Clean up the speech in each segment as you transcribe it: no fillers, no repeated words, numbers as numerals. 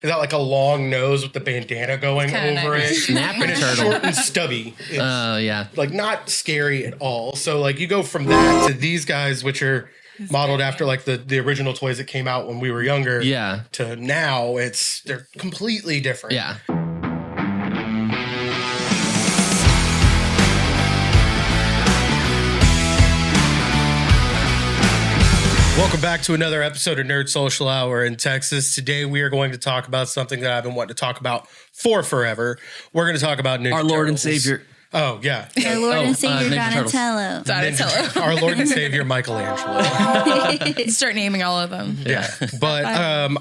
It's got like a long nose with the bandana going over it. Snapping and it's turtle. short and stubby. It's Yeah. like not scary at all. So like you go from that to these guys, which are modeled after like the original toys that came out when we were younger. Yeah. To now, they're completely different. Yeah. Welcome back to another episode of Nerd Social Hour in Texas. Today we are going to talk about something that I've been wanting to talk about for forever. We're going to talk about Ninja Our Lord and Turtles. Savior. Oh, yeah. Our Lord and Savior Ninja Turtles. Donatello. Our Lord and Savior Michelangelo. Start naming all of them. Yeah. But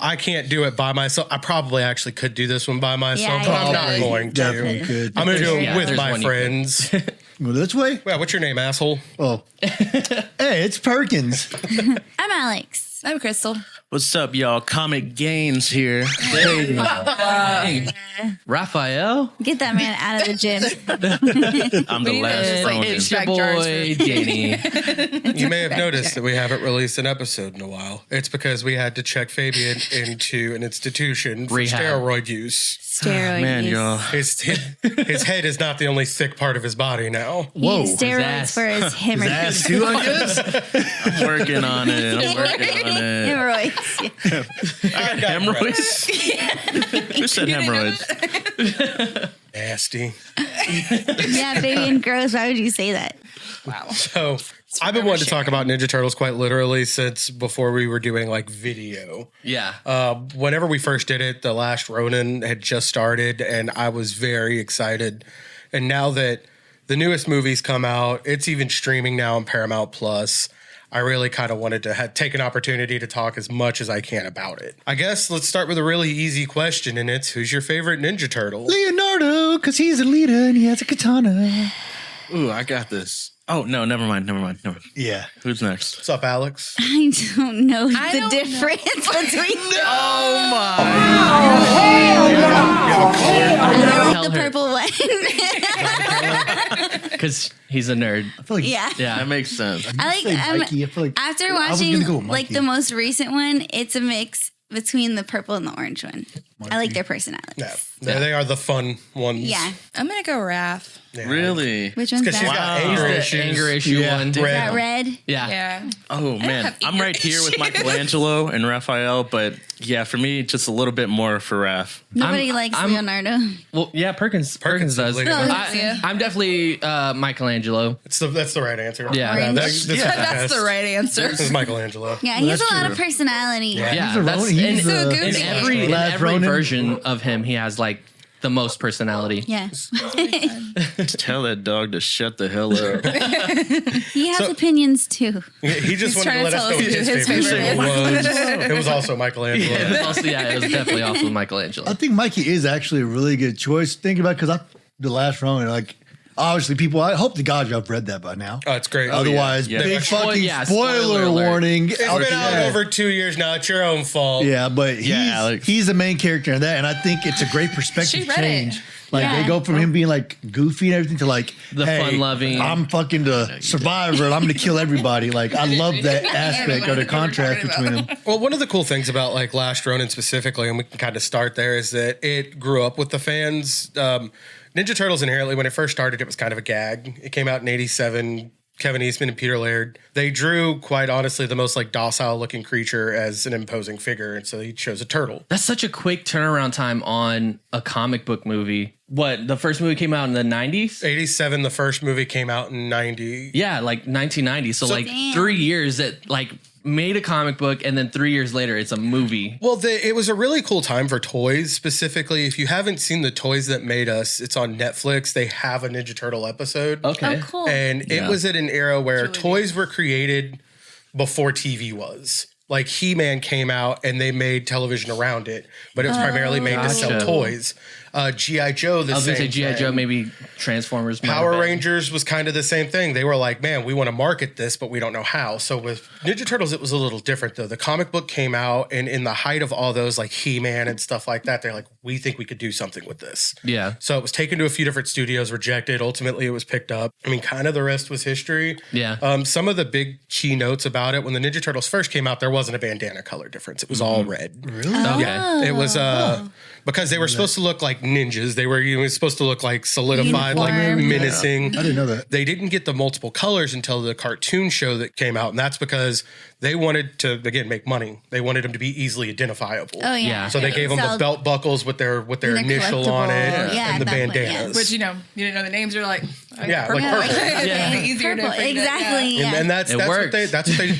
I can't do it by myself. I probably actually could do this one by myself, Yeah, but I'm you not could. going to. Definitely could. I'm going to do it Yeah, with there's my one you could. friends. Go this way? Yeah, what's your name, asshole? Oh. Hey, it's Perkins. I'm Alex. I'm Crystal. What's up, y'all? Comic Gaines here. Hey, Raphael. Get that man out of the gym. I'm the last Ronin. It's your Back jars boy, Danny. You may have noticed that we haven't released an episode in a while. It's because we had to check Fabian into an institution for Rehab. steroid use. Steroid Man, use. y'all. His head is not the only thick part of his body now. He Whoa. used steroids ass. for his hemorrhoids. Too, I guess? I'm working on it. Hemorrhoids. I got hemorrhoids. Who said hemorrhoids? Nasty. Yeah, baby and gross. Why would you say that? So I've been wanting to talk about Ninja Turtles quite literally since before we were doing like video. Yeah. Whenever we first did it, The Last Ronin had just started and I was very excited. And now that the newest movies come out, it's even streaming now on Paramount Plus. I really kind of wanted to take an opportunity to talk as much as I can about it. I guess let's start with a really easy question, and it's who's your favorite Ninja Turtle? Leonardo, because he's a leader and he has a katana. Ooh, I got this. Oh, no, never mind. Yeah. Who's next? What's up, Alex? I don't know I the don't difference between Oh, my. I Tell like the her. purple one. Because he's a nerd. I feel like Yeah. Yeah. That makes sense. I like say Mikey. I feel like after I was watching gonna go with like Mikey. the most recent one, it's a mix between the purple and the orange one. I like their personalities. No, they are the fun ones. Yeah. I'm gonna go Raph. Yeah. Really? Which one's Because she's that? got Wow. anger He's issues. the anger issue Yeah. one. Is Red. that red? Yeah. Yeah. Oh, man. have I'm anger right here with issues. Michelangelo and Raphael, but yeah, for me, just a little bit more for Raph. Nobody likes I'm- Leonardo. Well, yeah, Perkins does. is Leonardo. I'm definitely Michelangelo. That's the right answer. Yeah. Orange. That's That's the right answer. This is Michelangelo. Yeah, he has that's a lot true. of personality. Yeah, He's a that's Ronin. He's so a- goofy. in every Last Ronin. version of him, he has like the most personality. Yeah. Tell that dog to shut the hell up. He has So- opinions too. He just wanted to trying let to us tell know us what who his his favorite favorite turtle was. It was also Michelangelo. It was really also Michelangelo. I think Mikey is actually a really good choice. Think about because the last Ronin, like obviously people. I hope to God y'all read that by now. Oh, it's great. Otherwise, yeah. big Yeah. fucking Yeah, spoiler spoiler alert. warning. It's been out over 2 years now. It's your own fault. Yeah, but Alex. he's the main character in that, and I think it's a great She perspective read change. it. Like Yeah. they go from him being like goofy and everything to like The hey, fun-loving. I'm fucking the survivor and I'm gonna kill everybody. Like I love that aspect of the contrast between them. Well, one of the cool things about like Last Ronin specifically, and we can kind of start there, is that it grew up with the fans. Ninja Turtles inherently, when it first started, it was kind of a gag. It came out in '87. Kevin Eastman and Peter Laird. They drew, quite honestly, the most like docile looking creature as an imposing figure, and so he chose a turtle. That's such a quick turnaround time on a comic book movie. What, the first movie came out in the 90s? '87, the first movie came out in '90. Yeah, like 1990. So like Damn. 3 years that like made a comic book, and then 3 years later it's a movie. Well, it was a really cool time for toys. Specifically, if you haven't seen The Toys That Made Us, it's on Netflix. They have a Ninja Turtle episode. Okay. Oh, cool. And it was at an era where toys were created before TV was. Like He-Man came out and they made television around it, but it was primarily made to sell Gotcha. toys. G.I. Joe, the I was same gonna say GI Joe, thing. maybe Transformers. might have Power been. Rangers was kind of the same thing. They were like, man, we want to market this, but we don't know how. So with Ninja Turtles, it was a little different though. The comic book came out, and in the height of all those like He-Man and stuff like that, they're like, we think we could do something with this. Yeah, So it was taken to a few different studios, rejected. Ultimately, it was picked up. I mean, kind of the rest was history. yeah. Some of the big key notes about it, when the Ninja Turtles first came out, there wasn't a bandana color difference. It was all red. Really? Okay. It was because they were supposed to look like ninjas. They were supposed to look like solidified, like Uniform. menacing. I didn't know that. They didn't get the multiple colors until the cartoon show that came out, and that's because they wanted to again make money. They wanted them to be easily identifiable. Oh yeah. Yeah. So they gave them the So- belt buckles with their they're initial on it collectible. Yeah, and the at that point, yeah. bandanas. Which, you didn't know the names. You're like, Yeah, like purple. Yeah. easier to Purple. figure it out. Exactly. Yeah. And that's It what works. they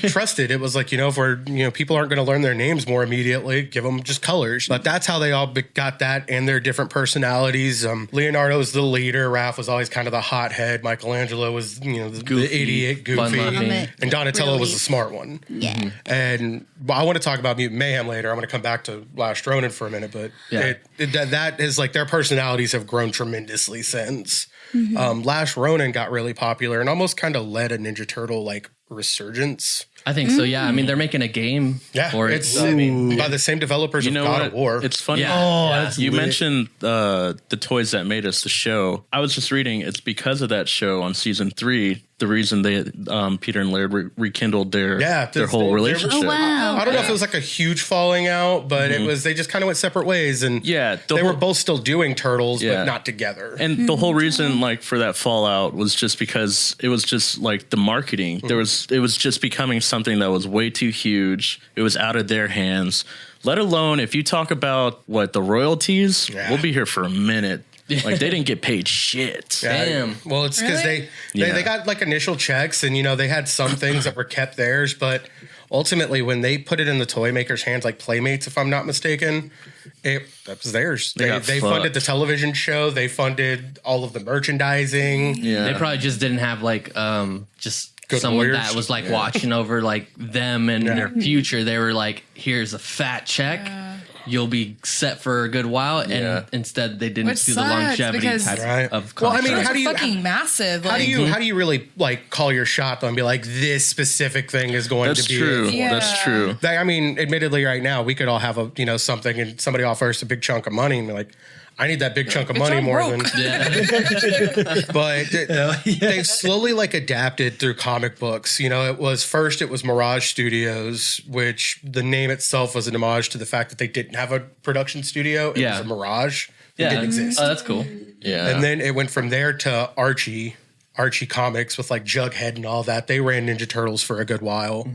trusted. It was like, if we're people aren't going to learn their names more immediately, give them just colors. But that's how they all got that and their different personalities. Leonardo was the leader. Raph was always kind of the hothead. Michelangelo was the idiot, goofy, fun-loving. and Donatello was Really? the smart one. Yeah. And I want to talk about Mutant Mayhem later. I'm going to come back to Last Ronin for a minute, but Yeah. that is like their personalities have grown tremendously since. Last Ronin got really popular and almost kind of led a Ninja Turtle like resurgence. I think so. Yeah, I mean they're making a game Yeah, for it. it's So, I mean, by the same developers You of know God what? of War. It's funny. Yeah. Oh, Yeah. that's You lit. mentioned the toys that made us the show. I was just reading. It's because of that show on season 3. The reason they Peter and Laird rekindled their whole they- relationship. Oh wow. I don't know if it was like a huge falling out, but it was they just kind of went separate ways, and Yeah, the they whole- were both still doing Turtles, Yeah. but not together. And the whole reason, like, for that fallout was just because it was just like the marketing. It was just becoming something that was way too huge. It was out of their hands. Let alone if you talk about the royalties, Yeah. we'll be here for a minute. Like they didn't get paid shit. Yeah. Damn. Well, it's because Really? they got like initial checks, and they had some things that were kept theirs, but ultimately when they put it in the toy maker's hands, like Playmates, if I'm not mistaken, that was theirs. They They got funded fucked. the television show. They funded all of the merchandising. Yeah. they probably just didn't have like just Good someone lawyers. that was like watching over like them and their future. They were like, here's a fat check. You'll be set for a good while, and Yeah. instead they didn't Which do the sucks, longevity because- type Right. of Well, I contract. mean, Those how are do you- fucking massive. How Like, do you really like call your shot though and be like, this specific thing is going That's to be true. it? Yeah. That's true. I mean, admittedly, right now we could all have a something, and somebody offers a big chunk of money, and be like, I need that big chunk of Bitch, money I'm more broke. than. yeah. But they've slowly like adapted through comic books. It was Mirage Studios, which the name itself was an homage to the fact that they didn't have a production studio. It Yeah. was a Mirage. It Yeah. didn't exist. Oh, that's cool. Yeah. And then it went from there to Archie Comics with like Jughead and all that. They ran Ninja Turtles for a good while.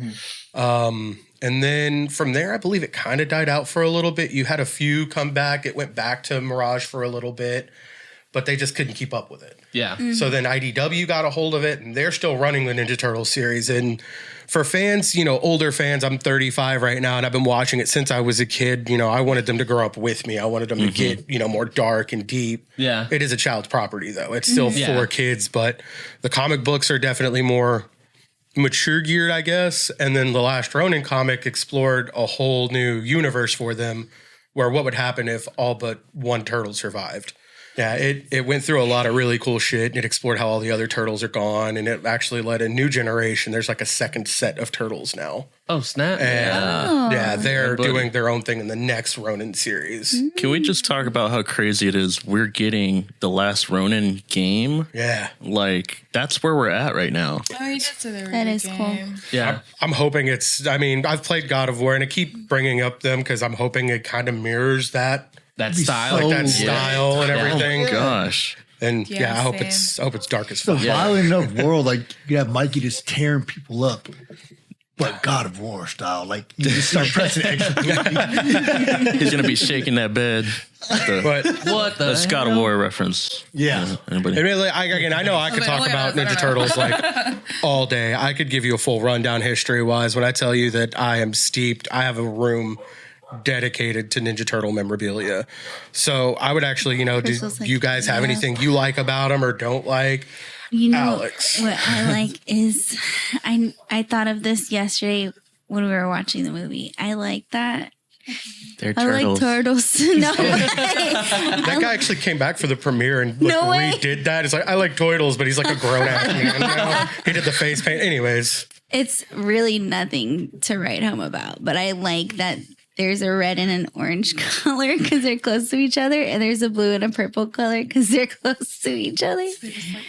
And then from there, I believe it kind of died out for a little bit. You had a few come back. It went back to Mirage for a little bit, but they just couldn't keep up with it. Yeah. So then IDW got a hold of it, and they're still running the Ninja Turtles series. And for fans, older fans, I'm 35 right now, and I've been watching it since I was a kid. I wanted them to grow up with me. I wanted them to get, more dark and deep. Yeah. It is a child's property, though. It's still Yeah. for kids, but the comic books are definitely more mature geared, I guess. And then the Last Ronin comic explored a whole new universe for them, where what would happen if all but one turtle survived. Yeah, it went through a lot of really cool shit, and it explored how all the other turtles are gone, and it actually led a new generation. There's like a second set of turtles now. Oh, snap. And yeah, they're buddy. doing their own thing in the next Ronin series. Can we just talk about how crazy it is? We're getting the Last Ronin game. Yeah. Like, that's where we're at right now. Oh, you did say they were That in the is cool. game. Yeah. I'm hoping I've played God of War, and I keep bringing up them because I'm hoping it kind of mirrors that That style. so- that Oh, style and Yeah. everything. Gosh. And Yeah, I hope same. it's dark as It's a fuck. violent enough world. Like you have Mikey just tearing people up, but God of War style. Like you just start pressing extra. He's going to be shaking that bed. But What the That's God of hell? War reference. Yeah. Anybody? Really, I know I could But talk only about us, I Ninja don't Turtles like all day. I could give you a full rundown history wise when I tell you that I am steeped. I have a room dedicated to Ninja Turtle memorabilia. So I would actually, do Crystal's like, you guys have yeah. anything you like about them or don't like? Alex. What I like is I thought of this yesterday when we were watching the movie. I like that They're I like turtles. No way. That guy actually came back for the premiere and No way. redid that. It's like, I like turtles, but he's like a grown ass man. You know? He did the face paint. Anyways, It's really nothing to write home about, but I like that there's a red and an orange color because they're close to each other, and there's a blue and a purple color because they're close to each other.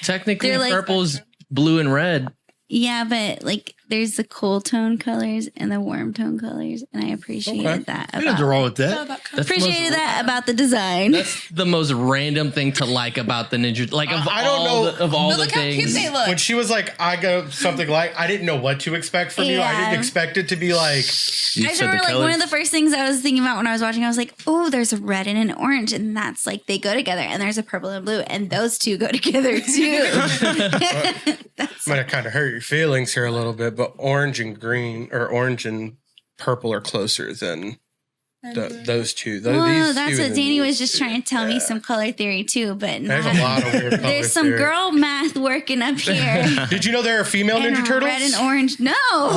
Technically, They're like- purple's blue and red. Yeah, but like there's the cool tone colors and the warm tone colors, and I appreciated Okay. that. There's nothing About, wrong with that. That's the most- appreciated that about the design. That's the most random thing to like about the Ninja. Like of I don't all know. of all But the look how cute things. they look. when she was like, I go something like, I didn't know what to expect from you. I Yeah. didn't expect it to be like, You I said remember the like color. one of the first things I was thinking about when I was watching, I was like, oh, there's a red and an orange, and that's like they go together, and there's a purple and blue, and those two go together too. might have kind of hurt your feelings here a little bit, but orange and green or orange and purple are closer than those two. Well, These that's two what and Danny these was just two. trying to tell me Yeah. some color theory too, but There's not- a lot of weird color there's some theory. girl math working up here. Did you know there are female and Ninja Turtles? red and orange. No.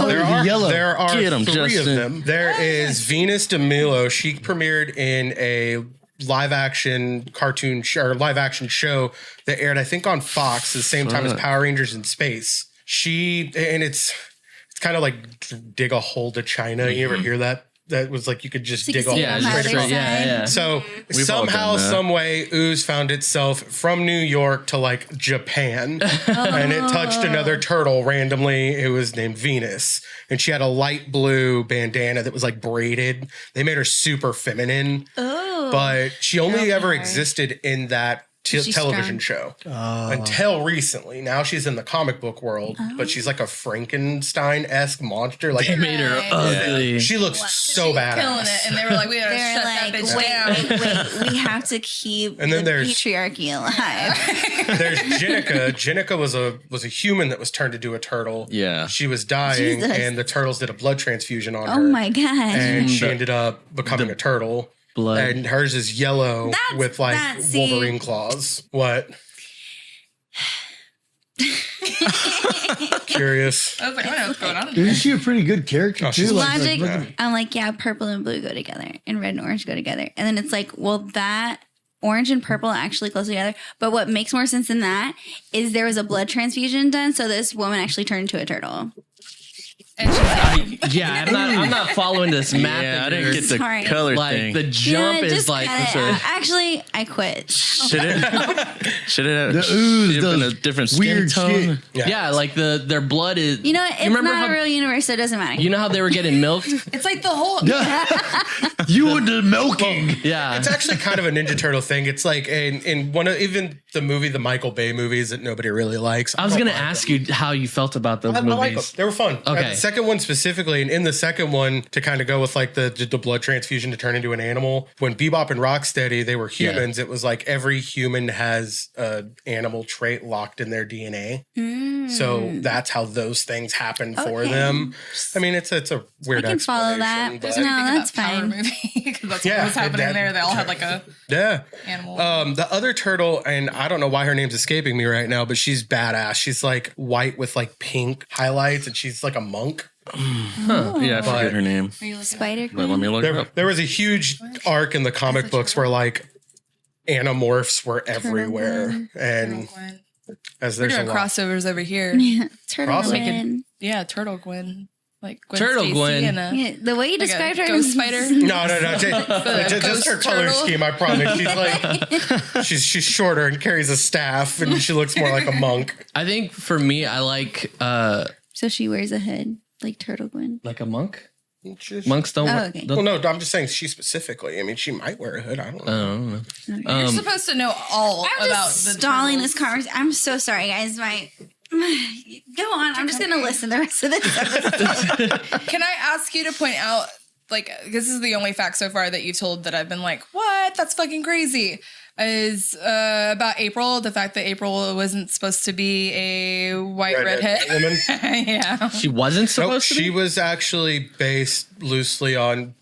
There The are yellow. There are Get 'em, three Justin. of them. There is Venus de Milo. She premiered in a live action cartoon or live action show that aired, I think, on Fox the same time as Fuck. Power Rangers in Space. It's kind of like dig a hole to China. You ever hear that? That was like you could just So you dig a can hole see Yeah, it on straight the across. other yeah, side. yeah. So We've all somehow, done that. some way, Ooze found itself from New York to like Japan, and it touched another turtle randomly. It was named Venus, and she had a light blue bandana that was like braided. They made her super feminine, Oh. but she only ever power. existed in that She's television strong. show until recently. Now she's in the comic book world, but she's like a Frankenstein-esque monster. Like They made her Right. ugly. she looks so Killing badass. it, and they were like, "We gotta They're shut like, that bitch down." wait, we have to keep And then the there's- patriarchy alive. There's Jenica. Jenica was a human that was turned into a turtle. Yeah. She was dying, Jesus. and the turtles did a blood transfusion on her. Oh my god. And she The- ended up becoming a turtle. Blood. And hers is yellow with like see- Wolverine claws. What? Curious. I was like, I don't know what's going on. Isn't she a pretty good character Oh, too? she's Logic. look at- I'm like, yeah, purple and blue go together, and red and orange go together, and then it's like, well, that orange and purple actually close together. But what makes more sense than that is there was a blood transfusion done, so this woman actually turned into a turtle. And she's like, Yeah, I'm not following this math. Yeah, I of didn't yours. get the Sorry. color like thing. the jump Yeah, is just like cut it. Actually, I quit. should it The ooze should have been a does different skin weird tone? shit. yeah, like their blood is. You know, it's remember not how- a real universe, so it doesn't matter. You know how they were getting milked? it's like the whole. You and the milking. Yeah. It's actually kind of a Ninja Turtle thing. It's like in one of even the Michael Bay movies that nobody really likes. I was don't gonna like ask them. you how you felt about those I like them. movies. They were fun. Okay. The second one specifically, and in the second one, to kind of go with like the blood transfusion to turn into an animal. When Bebop and Rocksteady, they were humans. It was like every human has an animal trait locked in their DNA. So that's how those things happen for Okay. them. I mean, it's a weird. I can follow that. explanation, No, but- that's Power fine. movie because that's Yeah, what was happening that- there. They all had like a Yeah. animal. The other turtle, and I don't know why her name's escaping me right now, but she's badass. She's like white with like pink highlights, and she's like a monk. Yeah, I forget her name. Are you looking Spider But let me look it up. There was a huge arc in the comic books where like animorphs were everywhere, and Gwen? as We're there's a doing lot. crossovers over here. Turtle Awesome. Gwen. Yeah, Turtle Gwen. Like Gwen Turtle Stacy Gwen. And a, Yeah, the way you like a described her, ghost spider. No, just ghost her color turtle. scheme. I promise. She's like she's shorter and carries a staff, and she looks more like a monk. I think for me, I like So she wears a hood like Turtle Gwen. a monk. She's- Monks don't. Oh, okay. Well, no, I'm just saying she specifically. I mean, she might wear a hood. I don't know. I don't know. You're supposed to know all I'm about just the stalling turtles. this conversation. I'm so sorry, guys. My go on. I'm just gonna listen the rest of this episode. Can I ask you to point out, like, this is the only fact so far that you've told that I've been like, what? That's fucking crazy. Is about April, the fact that April wasn't supposed to be a white redhead. woman. Yeah. She wasn't Nope, supposed to she be. was actually based loosely on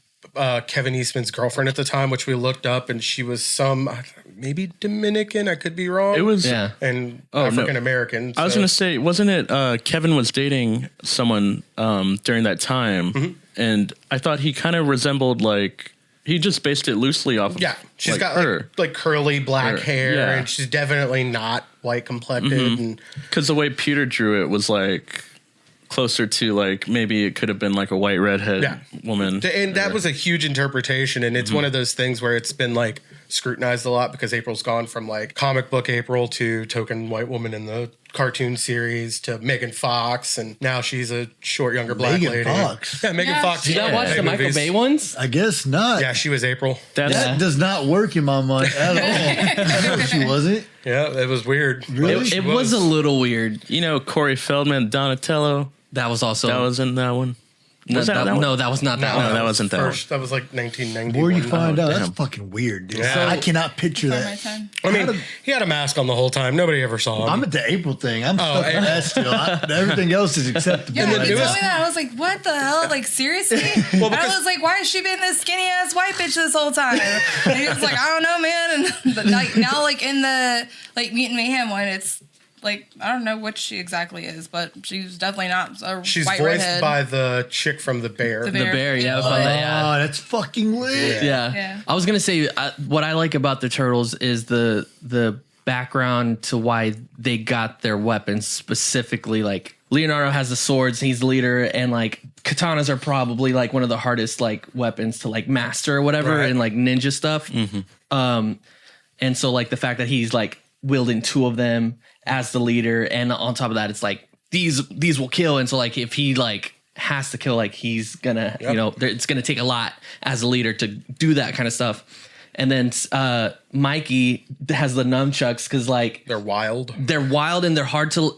Kevin Eastman's girlfriend at the time, which we looked up, and she was some maybe Dominican. I could be wrong. It was. Yeah. and Oh, no. African American. I was so- gonna say, wasn't it? Kevin was dating someone during that time, Mm-hmm. and I thought he kind of resembled like he just based it loosely off. Of, Yeah, she's like, got her like curly black Her, hair, yeah. and she's definitely not white complected. And because the way Peter drew it was like closer to like maybe it could have been like a white redhead Yeah. woman, and that was a huge interpretation, and it's one of those things where it's been like scrutinized a lot because April's gone from like comic book April to token white woman in the cartoon series to Megan Fox, and now she's a short younger black Megan lady. Fox? Yeah, Megan Yeah. Fox. Did you not yeah, watch the big Michael movies. Bay ones? I guess not. Yeah, she was April. That's That does not work in my mind at all. She wasn't. Yeah, it was weird. Really? But she It was a little weird. you know Corey Feldman, Donatello. That was also That was in that one. no, Was that that, that one? no, that was not that No, one. that wasn't that first. That was like 1990. Where you find out? That's damn. fucking weird, dude. Yeah. I cannot picture For my that. time. I mean, How did- he had a mask on the whole time. Nobody ever saw him. I'm at the April thing. I'm stuck and- on that still. Everything else is acceptable. Yeah, the when you told newest- me that, I was like, what the hell? Like, seriously? And I because- was like, why has she been this skinny ass white bitch this whole time? And he was like, I don't know, man. And but like now, like in the like Mutant Mayhem one, it's like I don't know what she exactly is, but she's definitely not a She's white voiced redhead. by the chick from The Bear. The The bear, yeah, from the ad. Oh, that's fucking lit. Yeah. Yeah. I was gonna say what I like about the turtles is the background to why they got their weapons specifically. Like Leonardo has the swords, he's the leader, and like katanas are probably like one of the hardest like weapons to like master or whatever, Right. and like ninja stuff. And so like the fact that he's like wielding two of them as the leader, and on top of that, it's like these will kill, and so like if he like has to kill, like he's gonna Yep. you know it's gonna take a lot as a leader to do that kind of stuff. And then Mikey has the nunchucks because like They're wild. they're wild and they're hard to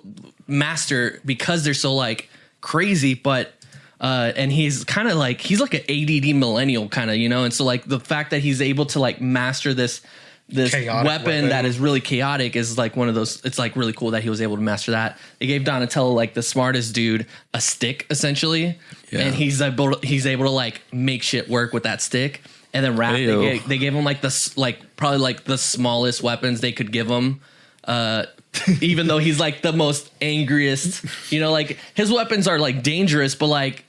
master because they're so like crazy, but and he's kind of like he's like an ADD millennial kind of, you know, and so like the fact that he's able to like master this Chaotic weapon that is really chaotic is like one of those. It's like really cool that he was able to master that. They gave Donatello, like the smartest dude, a stick essentially, and he's able to like make shit work with that stick. And then Raph, Ayo. they gave him like probably like the smallest weapons they could give him. Even though he's like the most angriest, you know, like his weapons are like dangerous, but like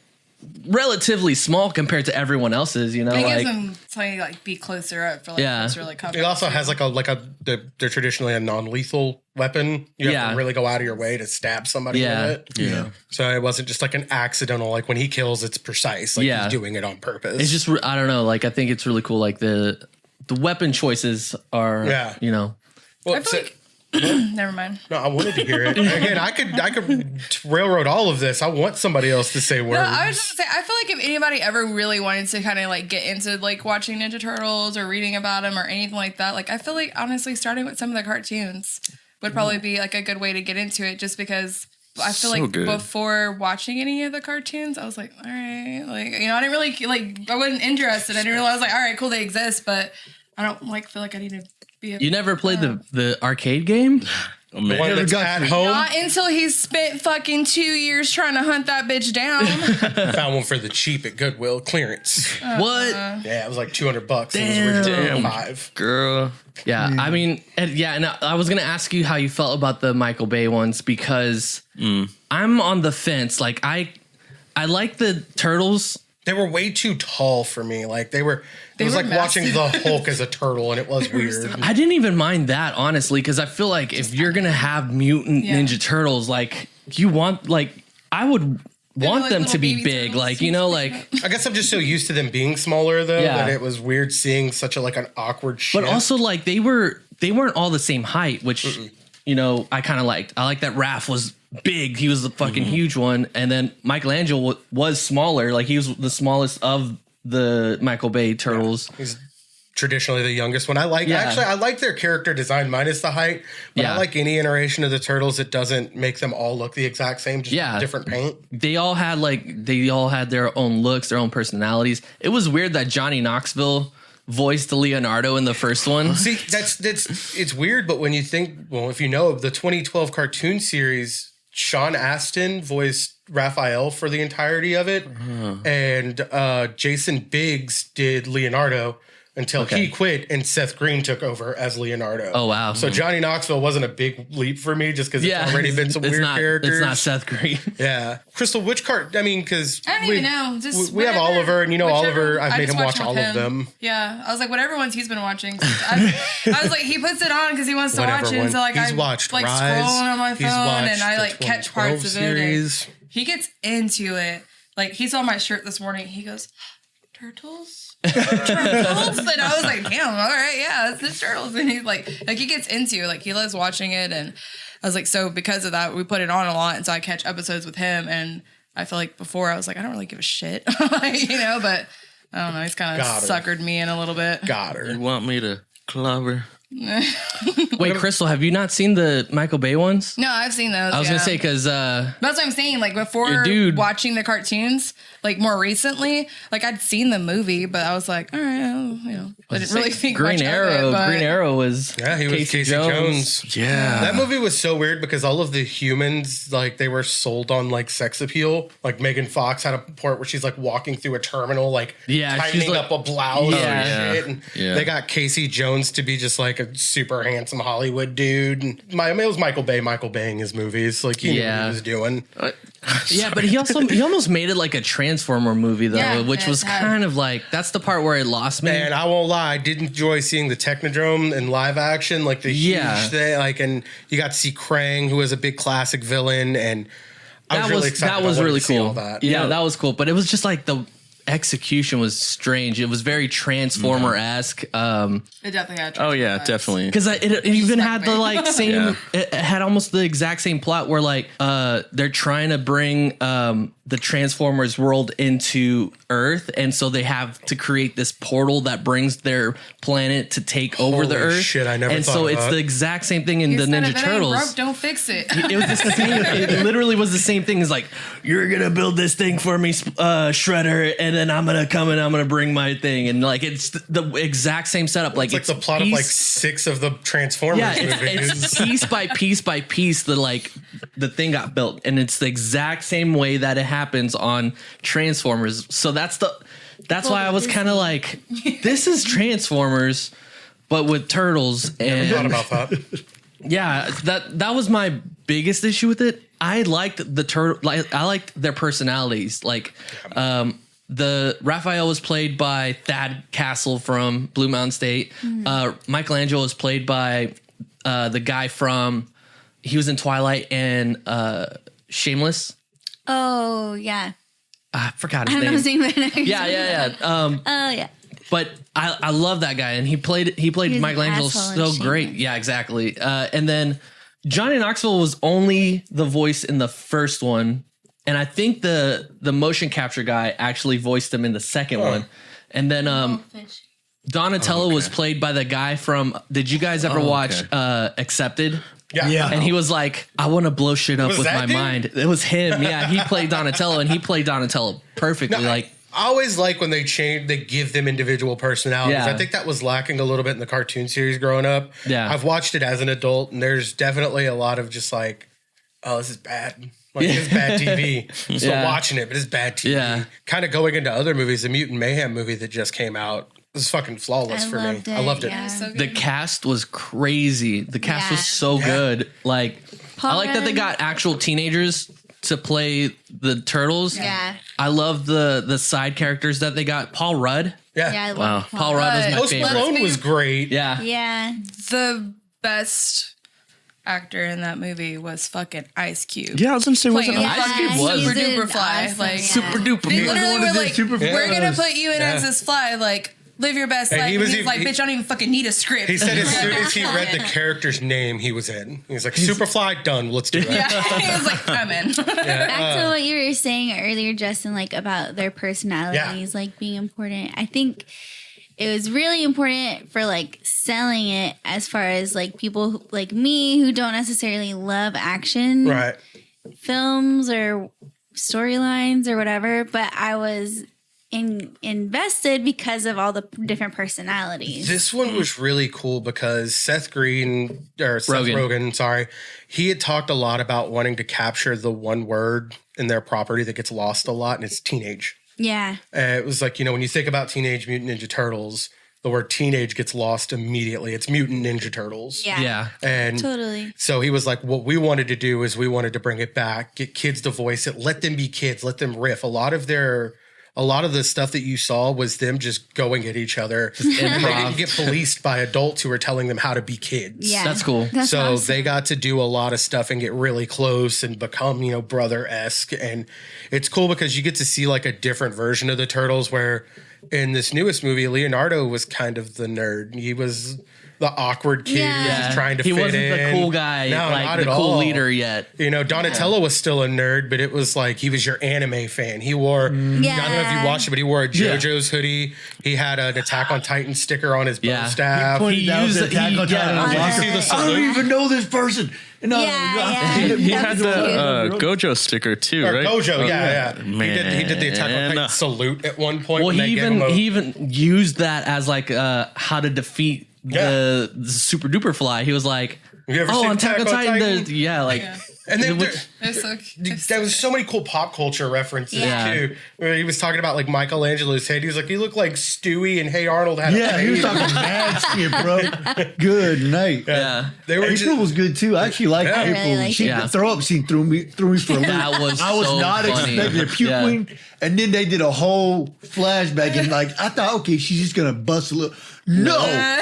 relatively small compared to everyone else's, you know, It gives like them something to like be closer up for like Yeah. closer like combat. It also has they're traditionally a non-lethal weapon. You have Yeah. to really go out of your way to stab somebody Yeah. with it. Yeah. So it wasn't just like an accidental, like when he kills, it's precise. Like Yeah. he's doing it on purpose. it's just I don't know, like I think it's really cool. Like the weapon choices are, Yeah. you know, well, I feel so- like never mind. no, I wanted to hear it. Again, I could railroad all of this. I want somebody else to say words. No, I was just gonna say, I feel like if anybody ever really wanted to kind of like get into like watching Ninja Turtles or reading about them or anything like that, like I feel like honestly starting with some of the cartoons would probably be like a good way to get into it, just because I feel So like good. before watching any of the cartoons, I was like, all right, like you know, I didn't really like I wasn't interested. I didn't realize like, all right, cool, they exist, but I don't like feel like I need to be. you never played the arcade game. Oh, man. the one Never that's got at to. home. Not until he spent fucking 2 years trying to hunt that bitch down. Found one for the cheap at Goodwill clearance. What? Yeah, it was like $200. It was Damn. originally $5. Girl. Yeah, I mean, and I was gonna ask you how you felt about the Michael Bay ones because I'm on the fence. Like I like the Turtles. They were way too tall for me. Like it was were like watching massive. the Hulk as a turtle, and it was weird. I didn't even mind that honestly because I feel like if you're gonna have mutant Yeah. Ninja Turtles, like you want like I would want like them to little be baby big, turtles. like you know, like. I guess I'm just so used to them being smaller though Yeah. that it was weird seeing such a like an awkward shit. But also, like they weren't all the same height, which you know I kind of liked. I like that Raph was big; he was the fucking huge one, and then Michelangelo was smaller. Like he was the smallest of the Michael Bay turtles. he's traditionally the youngest one. I like Yeah. actually I like their character design minus the height. But Yeah. I like any iteration of the turtles that doesn't make them all look the exact same, just Yeah. different paint. They all had their own looks, their own personalities. It was weird that Johnny Knoxville voiced Leonardo in the first one. See, that's it's weird, but when you think, well, if you know the 2012 cartoon series, Sean Astin voiced Raphael for the entirety of it, and Jason Biggs did Leonardo, until Okay. he quit and Seth Green took over as Leonardo. Oh, wow. So Johnny Knoxville wasn't a big leap for me just because it's already been some weird characters. It's not Seth Green. Yeah. Crystal, which card? I mean, because I don't even know. Just we have whatever- Oliver, and whichever- Oliver, I've I made just him watch watch all with of him. them. Yeah, I was like, whatever ones he's been watching. I was like, he puts it on because he wants to Whatever watch it. one. So like, He's I watched like Rise. scrolling on my He's phone watched and I the like catch 2012 parts of it. And series. he gets into it. Like he saw my shirt this morning. He goes, turtles. Turtles, and I was like, "Damn, all right, yeah, it's the turtles." And he's like he gets into it, like he loves watching it, and I was like, so because of that, we put it on a lot, and so I catch episodes with him, and I feel like before I was like, I don't really give a shit, like, you know, but I don't know, he's kind of Got her. suckered me in a little bit. Got You her. want me to clobber? Wait, Crystal, have you not seen the Michael Bay ones? No, I've seen those. I was yeah. gonna say because That's what I'm saying. Like Your before dude- watching the cartoons, like more recently, like I'd seen the movie, but I was like, all right, you know, I didn't really think Green much Arrow. Of it, but Green Arrow was Yeah, he was Casey Jones. Yeah. That movie was so weird because all of the humans, like, they were sold on like sex appeal. Like Megan Fox had a part where she's like walking through a terminal, like Yeah, tightening she's like- up a blouse Yeah. and shit. And Yeah. they got Casey Jones to be just like a super handsome Hollywood dude. And it was Michael Baying his movies. Like he knew what Yeah. he was doing. Yeah, but he almost made it like a Transformer movie though, Yeah, which it was had- kind of like that's the part where it lost me. And I won't lie, I did enjoy seeing the Technodrome in live action, like the Yeah. huge thing. Like, and you got to see Krang, who was a big classic villain, and I was really excited. that was I wanted really to see cool. all that. Yeah, that was cool. But it was just like the execution was strange. It was very Transformer esque. it definitely had. Oh yeah, vibes. definitely. Because it even Stuck had the me. like same. Yeah. It had almost the exact same plot where like they're trying to bring the Transformers world into Earth, and so they have to create this portal that brings their planet to take over the Holy Earth. shit, I never And thought so of it's that. the exact same thing in He the said, Ninja if it ain't Turtles. broke, don't fix it. It was the same. It literally was the same thing. It's like you're gonna build this thing for me, Shredder, and then I'm gonna come and I'm gonna bring my thing, and like it's the exact same setup. Like It's like the plot of like 6 of the Transformers yeah, movies. it's piece by piece by piece. The thing got built, and it's the exact same way that it happens on Transformers. So that's why I was kind of like, this is Transformers, but with turtles. Thought And about that. yeah, that was my biggest issue with it. I liked the turtle. Like I liked their personalities. Like, the Raphael was played by Thad Castle from Blue Mountain State. Michelangelo was played by the guy from. He was in Twilight and Shameless. Oh yeah, I forgot I his don't know name. his name right now. Yeah. Oh yeah. But I love that guy, and he played He's an Michelangelo asshole in so great. Shameless. Yeah, exactly. And then Johnny Knoxville was only the voice in the first one, and I think the motion capture guy actually voiced him in the second one. And then Donatello was played by the guy from. Did you guys ever watch Accepted? Yeah. And he was like, I want to blow shit up Was with that my dude? mind. It was him. Yeah, he played Donatello, and he played Donatello perfectly. Like, I always like when they give them individual personalities. Yeah. I think that was lacking a little bit in the cartoon series growing up. Yeah. I've watched it as an adult, and there's definitely a lot of just like, oh, this is bad. Like, this is bad TV. Still Yeah. watching it, but it's bad TV. Yeah. Kind of going into other movies. The Mutant Mayhem movie that just came out was fucking flawless I for me. loved I it, loved it. yeah. So good. the cast was crazy. The cast was Yeah. so good. Like, Paul I like that they Rudd. got actual teenagers to play the turtles. Yeah. I love the side characters that they got. Paul Rudd. Yeah. Yeah, I Wow. love Paul Rudd was my Post favorite. Malone was great. Yeah. Yeah. The best actor in that movie was fucking Ice Cube. Yeah, I was gonna say, wasn't Playing Ice Cube fucking was. super He's duper an fly. awesome, Like yeah. Super duper. They He was literally one were of the like, super we're gonna flies. put you in as this fly, like live your best And life. he And was he's even- like, bitch, I don't even fucking need a script. He said as soon as he read the character's name, he was in. He was like, Superfly, done. Let's do it. yeah, he was like, I'm in. Back to what you were saying earlier, Justin, like about their personalities, like being important. I think it was really important for like selling it as far as like people like me who don't necessarily love action Right. films or storylines or whatever, but I was invested because of all the different personalities. This one was really cool because Seth Rogen, sorry, he had talked a lot about wanting to capture the one word in their property that gets lost a lot, and it's teenage. Yeah. It was like, when you think about Teenage Mutant Ninja Turtles, the word teenage gets lost immediately. It's Mutant Ninja Turtles. Yeah. And Totally. so he was like, what we wanted to do is we wanted to bring it back, get kids to voice it, let them be kids, let them riff. A lot of the stuff that you saw was them just going at each other. And they didn't get policed by adults who were telling them how to be kids. Yeah. That's cool. That's So awesome. they got to do a lot of stuff and get really close and become, brother-esque. And it's cool because you get to see like a different version of the Turtles where in this newest movie, Leonardo was kind of the nerd. He was the awkward kid who was Yeah. just trying to He fit wasn't in. the cool guy, No, like not the at cool all. leader yet. Donatello was still a nerd, but it was like he was your anime fan. He wore, I don't know if you watched it, but he wore a JoJo's hoodie. He had an Attack on Titan sticker on his bow Yeah. staff. Pointed out used the it- Attack he- on yeah, Titan. I was did like, you see the I salute? don't even know this person. And He That had was the cute. Gojo sticker too, Or right? Gojo, yeah. Man. He did the Attack on Titan salute at one point. Well, when they he gave him even used that as like how to defeat the super duper fly. He was like, You ever "Oh, seen on Attack on Attack on Titan, Titan?" yeah, like." and then Which- It's so, there was so many cool pop culture references Yeah. too. Where he was talking about like Michelangelo's head. He was like, he looked like Stewie and Hey Arnold had. Yeah, a he was fade. talking mad shit, bro. Good night. Yeah. They were April just, was good too. I actually liked Yeah. I April. really liked She it. the throw up scene threw me for a loop. That was I was so not funny. expecting a puke Yeah. queen, and then they did a whole flashback, and like I thought, okay, she's just gonna bust a little. No,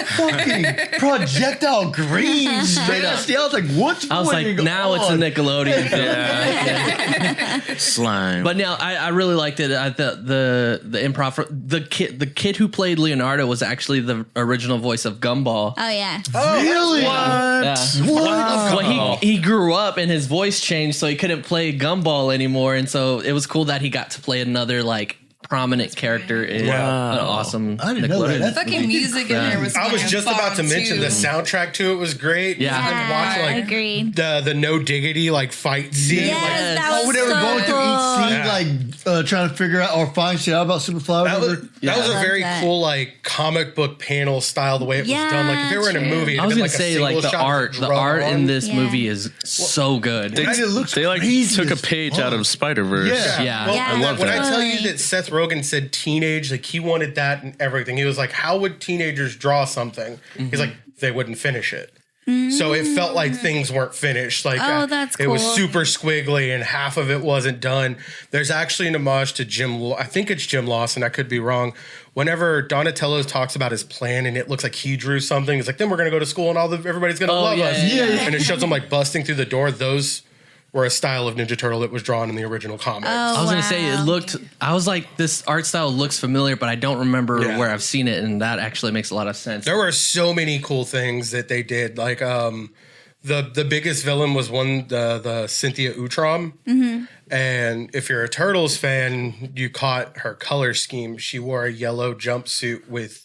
fucking projectile green straight up. I was like, what's I was like, going now it's a on? Nickelodeon film. Slime. But no, I really liked it. I thought the improv, the kid who played Leonardo was actually the original voice of Gumball. Oh yeah. Really? Yeah. What? Well, he grew up and his voice changed, so he couldn't play Gumball anymore, and so it was cool that he got to play another like prominent character in an awesome. I didn't know that. Nickelodeon. That's fucking music in there was. I was fucking just about to bomb, mention too. the soundtrack to it was great. Yeah. You could watch like agreed. the no diggity like fight scene. Yes, Like, that was Oh, when they were so going through cool. each scene, like trying to figure out or find shit out about Superfly. that was, Whatever. that was a I very love that. cool like comic book panel style the way it was done. Like if it were in a true. movie, it'd I was been gonna like a say like single the shot art, with the drum art in on. this Yeah. movie is so good. They, It looks they like crazy took a as page fuck. out of Spider Verse. Yeah. Yeah. Well, Yeah. I love when that. I tell you Totally. that Seth Rogen said teenage, like he wanted that and everything. He was like, how would teenagers draw something? He's like, they wouldn't finish it. So it felt like things weren't finished. Like Oh, that's it was cool. super squiggly and half of it wasn't done. There's actually an homage to I think it's Jim Lawson. I could be wrong. Whenever Donatello talks about his plan and it looks like he drew something, it's like, then we're going to go to school and everybody's going to love yeah, us. yeah, yeah. And it shows them like busting through the door. Those were a style of Ninja Turtle that was drawn in the original comics. I was gonna say it looked. I was like, this art style looks familiar, but I don't remember Yeah. where I've seen it, and that actually makes a lot of sense. There were so many cool things that they did. Like the biggest villain was the Cynthia Utrom. And if you're a Turtles fan, you caught her color scheme. She wore a yellow jumpsuit with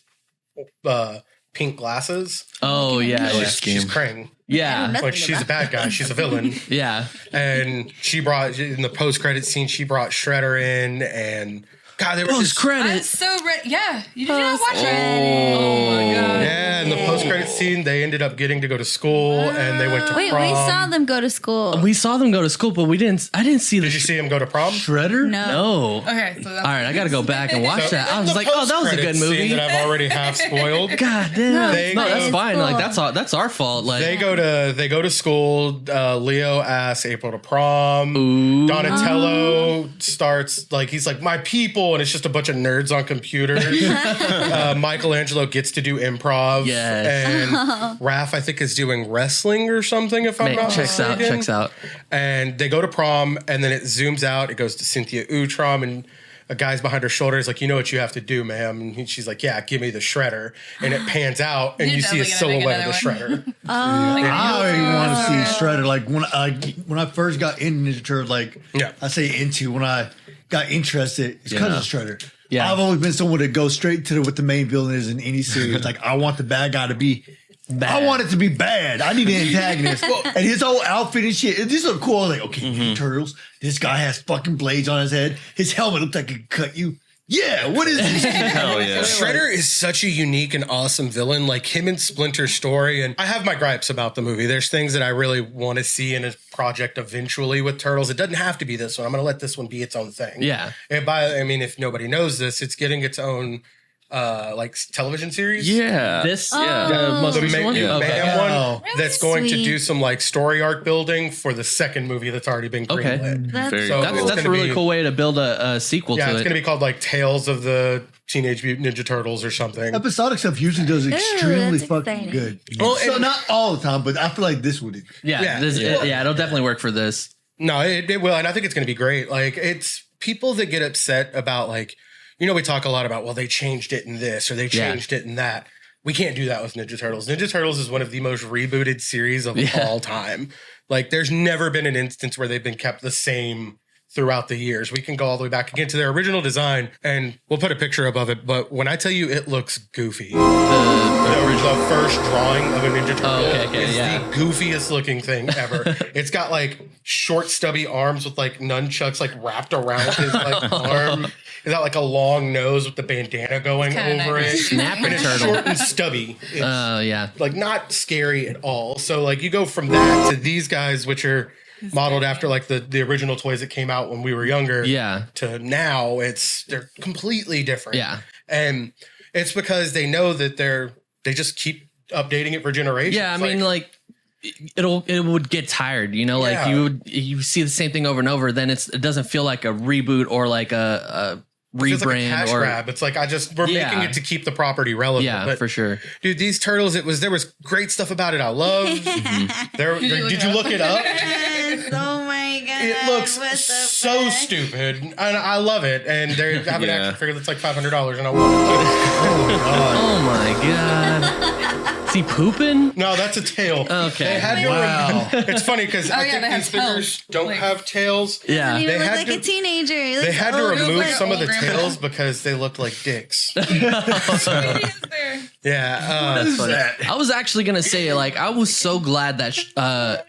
pink glasses. Oh yeah, She's Krang. yeah, Like she's a bad guy. She's a villain. yeah. And she brought in the post credit scene. She brought Shredder in, and God, they were Post just I'm credit. so ready. Yeah, you did not watch it. Oh my god. yeah. In the post credit scene, they ended up getting to go to school, and they went to Wait, prom. we saw them go to school. We saw them go to school, but we didn't. I didn't see the. Did you see him go to prom? Shredder? No. No. Okay, so that's All right, I got to go back and watch that. I was The like, oh, that was a post-credit good scene movie. that I've already half spoiled. God damn. They No, that's go- fine. Cool. Like that's our fault. Like They go to school. Leo asks April to prom. Donatello starts like he's like my people, and it's just a bunch of nerds on computers. Michelangelo gets to do improv. Yes. And Raph, I think, is doing wrestling or something. If I'm man, not checks out. mistaken. Checks out. And they go to prom, and then it zooms out. It goes to Cynthia Utrom, and a guy's behind her shoulder. He's like, you know what you have to do, ma'am. And she's like, yeah, give me the shredder. And it pans out, and You're you see a definitely gonna make silhouette of the another shredder. I already want to see Shredder. Like when I first got into Ninja Turtles, like Yeah. I say into when I got interested, it's because of Shredder. Yeah. I've always been someone to go straight to what the main villain is in any series. Like I want the bad guy to be. I want it to be bad. I need an antagonist. And his whole outfit and shit. This is cool. Like, okay, Turtles. This guy has fucking blades on his head. His helmet looks like it could cut you. Yeah, what is this? Hell yeah. Shredder is such a unique and awesome villain, like him and Splinter's story. And I have my gripes about the movie. There's things that I really want to see in a project eventually with Turtles. It doesn't have to be this one. I'm going to let this one be its own thing. Yeah. And if nobody knows this, it's getting its own like television series. Yeah. This Yeah. the most The recent one. Yeah. Okay. Mayhem Oh. one that's going to Sweet. do some like story arc building for the second movie that's already been Okay. greenlit. That's Very So cool. it's That's a gonna really be- cool way to build a sequel Yeah, to it's it. going to be called like Tales of the Teenage Mutant Ninja Turtles or something. Episodic stuff usually does extremely that's fucking exciting. good. Well, so and- not all the time, but I feel like this would. yeah, Yeah. it'll definitely work for this. No, it will, and I think it's going to be great. Like, it's people that get upset about, like, you know, we talk a lot about, well, they changed it in this or they Yeah. changed it in that. We can't do that with Ninja Turtles. Ninja Turtles is one of the most rebooted series of Yeah. all time. Like, there's never been an instance where they've been kept the same throughout the years. We can go all the way back again to their original design, and we'll put a picture above it. But when I tell you it looks goofy, the first drawing of a Ninja Turtle okay, is yeah. the goofiest looking thing ever. It's got like short, stubby arms with like nunchucks like wrapped around his like arm. It's got like a long nose with the bandana going kinda over nice. it. Snapping And it's turtle. short and stubby. It's Yeah. like not scary at all. So like you go from that to these guys, which are modeled after like the original toys that came out when we were younger. Yeah. To now, they're completely different. Yeah. And it's because they know that they just keep updating it for generations. Yeah, I mean, like it would get tired, you know, like Yeah. you see the same thing over and over, then it doesn't feel like a reboot or like a it's like a rebrand cash or grab. It's like we're Yeah. making it to keep the property relevant. yeah, but for sure. dude, these turtles, there was great stuff about it. I love. Did you look it up? Yes. Oh my god. It looks What the so fuck? stupid, and I love it. And they have an Yeah. action figure that's like $500, and I want it. Oh my god. Is he pooping? No, that's a tail. Okay. They had to Wow. It's funny because I yeah, think they have these figures tails. don't Like- have tails. Yeah. He They looked had like to- a teenager. He They looks had to old. remove like some of the old grandpa. tails because they looked like dicks. He is there. Yeah. That's funny. that? I was actually gonna say, like, I was so glad that